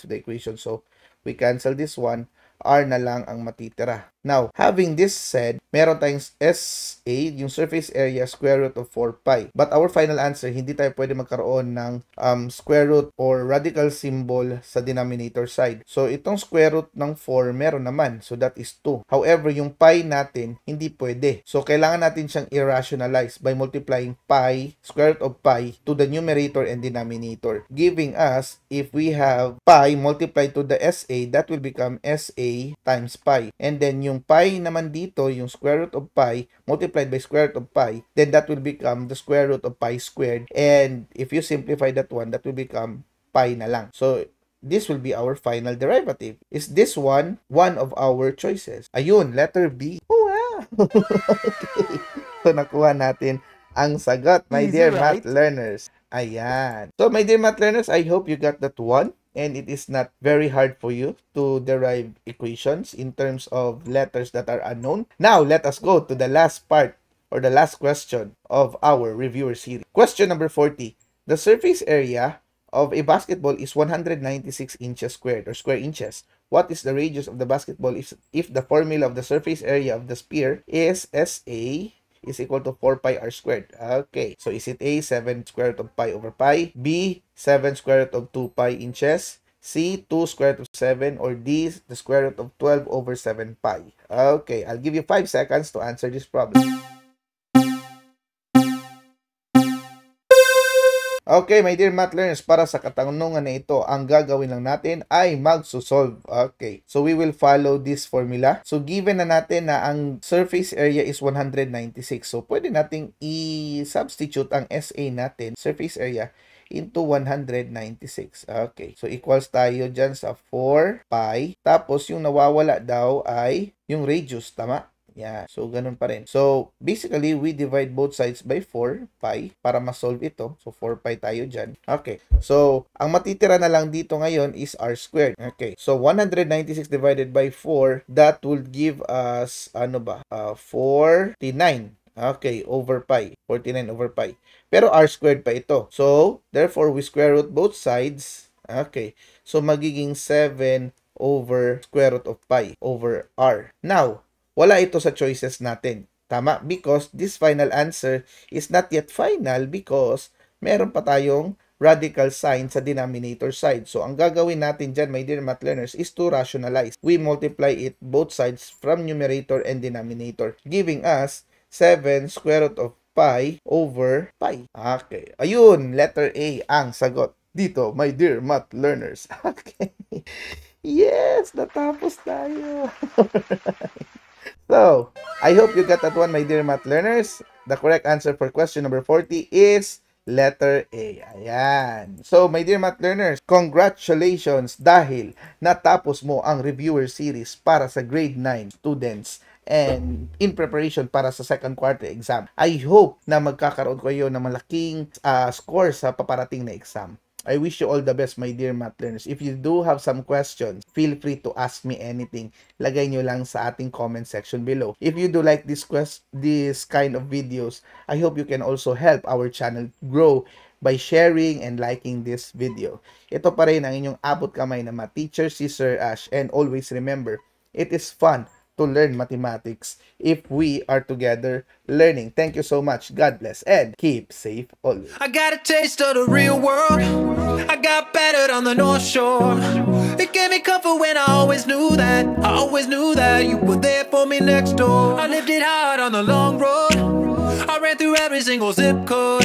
of the equation. So we cancel this one, r na lang ang matitira. Now, having this said, meron tayong SA, yung surface area, square root of 4 pi. But our final answer, hindi tayo pwede magkaroon ng square root or radical symbol sa denominator side. So, itong square root ng 4, meron naman. So, that is 2. However, yung pi natin, hindi pwede. So, kailangan natin siyang irrationalize by multiplying pi, square root of pi, to the numerator and denominator. Giving us, if we have pi multiplied to the SA, that will become SA times pi. And then, yung pi naman dito, yung square root of pi multiplied by square root of pi, then that will become the square root of pi squared. And if you simplify that one, that will become pi na lang. So, this will be our final derivative. Is this one of our choices? Ayun, letter B. Oh, wow! Okay. So, nakuha natin ang sagot, my dear math learners. Ayan. So, my dear math learners, I hope you got that one. And it is not very hard for you to derive equations in terms of letters that are unknown. Now, let us go to the last part or the last question of our reviewer series. Question number 40. The surface area of a basketball is 196 inches squared or square inches. What is the radius of the basketball if the formula of the surface area of the sphere is SA is equal to 4 pi r squared? Okay, so is it A, 7 square root of pi over pi, B, 7 square root of 2 pi inches, C, 2 square root of 7, or D, the square root of 12 over 7 pi? Okay, I'll give you 5 seconds to answer this problem. Okay, my dear math learners, para sa katanungan na ito, ang gagawin lang natin ay magsusolve. Okay, so we will follow this formula. So, given na natin na ang surface area is 196. So, pwede nating i-substitute ang SA natin, surface area, into 196. Okay, so equals tayo dyan sa 4 pi. Tapos, yung nawawala daw ay yung radius, tama? Yeah, so ganun pa rin. So, basically, we divide both sides by 4 pi para ma-solve ito. So, 4 pi tayo dyan. Okay, so, ang matitira na lang dito ngayon is r squared. Okay, so 196 divided by 4, that will give us, 49. Okay, over pi. 49 over pi. Pero r squared pa ito. So, therefore, we square root both sides. Okay, so magiging 7 over square root of pi over r. Now, wala ito sa choices natin. Tama? Because this final answer is not yet final because meron pa tayong radical sign sa denominator side. So, ang gagawin natin dyan, my dear math learners, is to rationalize. We multiply it both sides from numerator and denominator, giving us 7 square root of pi over pi. Okay. Ayun, letter A ang sagot dito, my dear math learners. Okay. Yes, natapos tayo. So, I hope you got that one, my dear math learners. The correct answer for question number 40 is letter A. Ayan. So, my dear math learners, congratulations dahil natapos mo ang reviewer series para sa grade 9 students and in preparation para sa second quarter exam. I hope na magkakaroon kayo ng malaking score sa paparating na exam. I wish you all the best, my dear math learners. If you do have some questions, feel free to ask me anything. Lagay nyo lang sa ating comment section below. If you do like this kind of videos, I hope you can also help our channel grow by sharing and liking this video. Ito pa rin ang inyong abot kamay na math teacher, si Sir Ash. And always remember, it is fun to learn mathematics if we are together learning. Thank you so much. God bless and keep safe always. I got a taste of the real world. I got battered on the North Shore. It gave me comfort when I always knew that. I always knew that you were there for me next door. I lived it hard on the long road. I ran through every single zip code.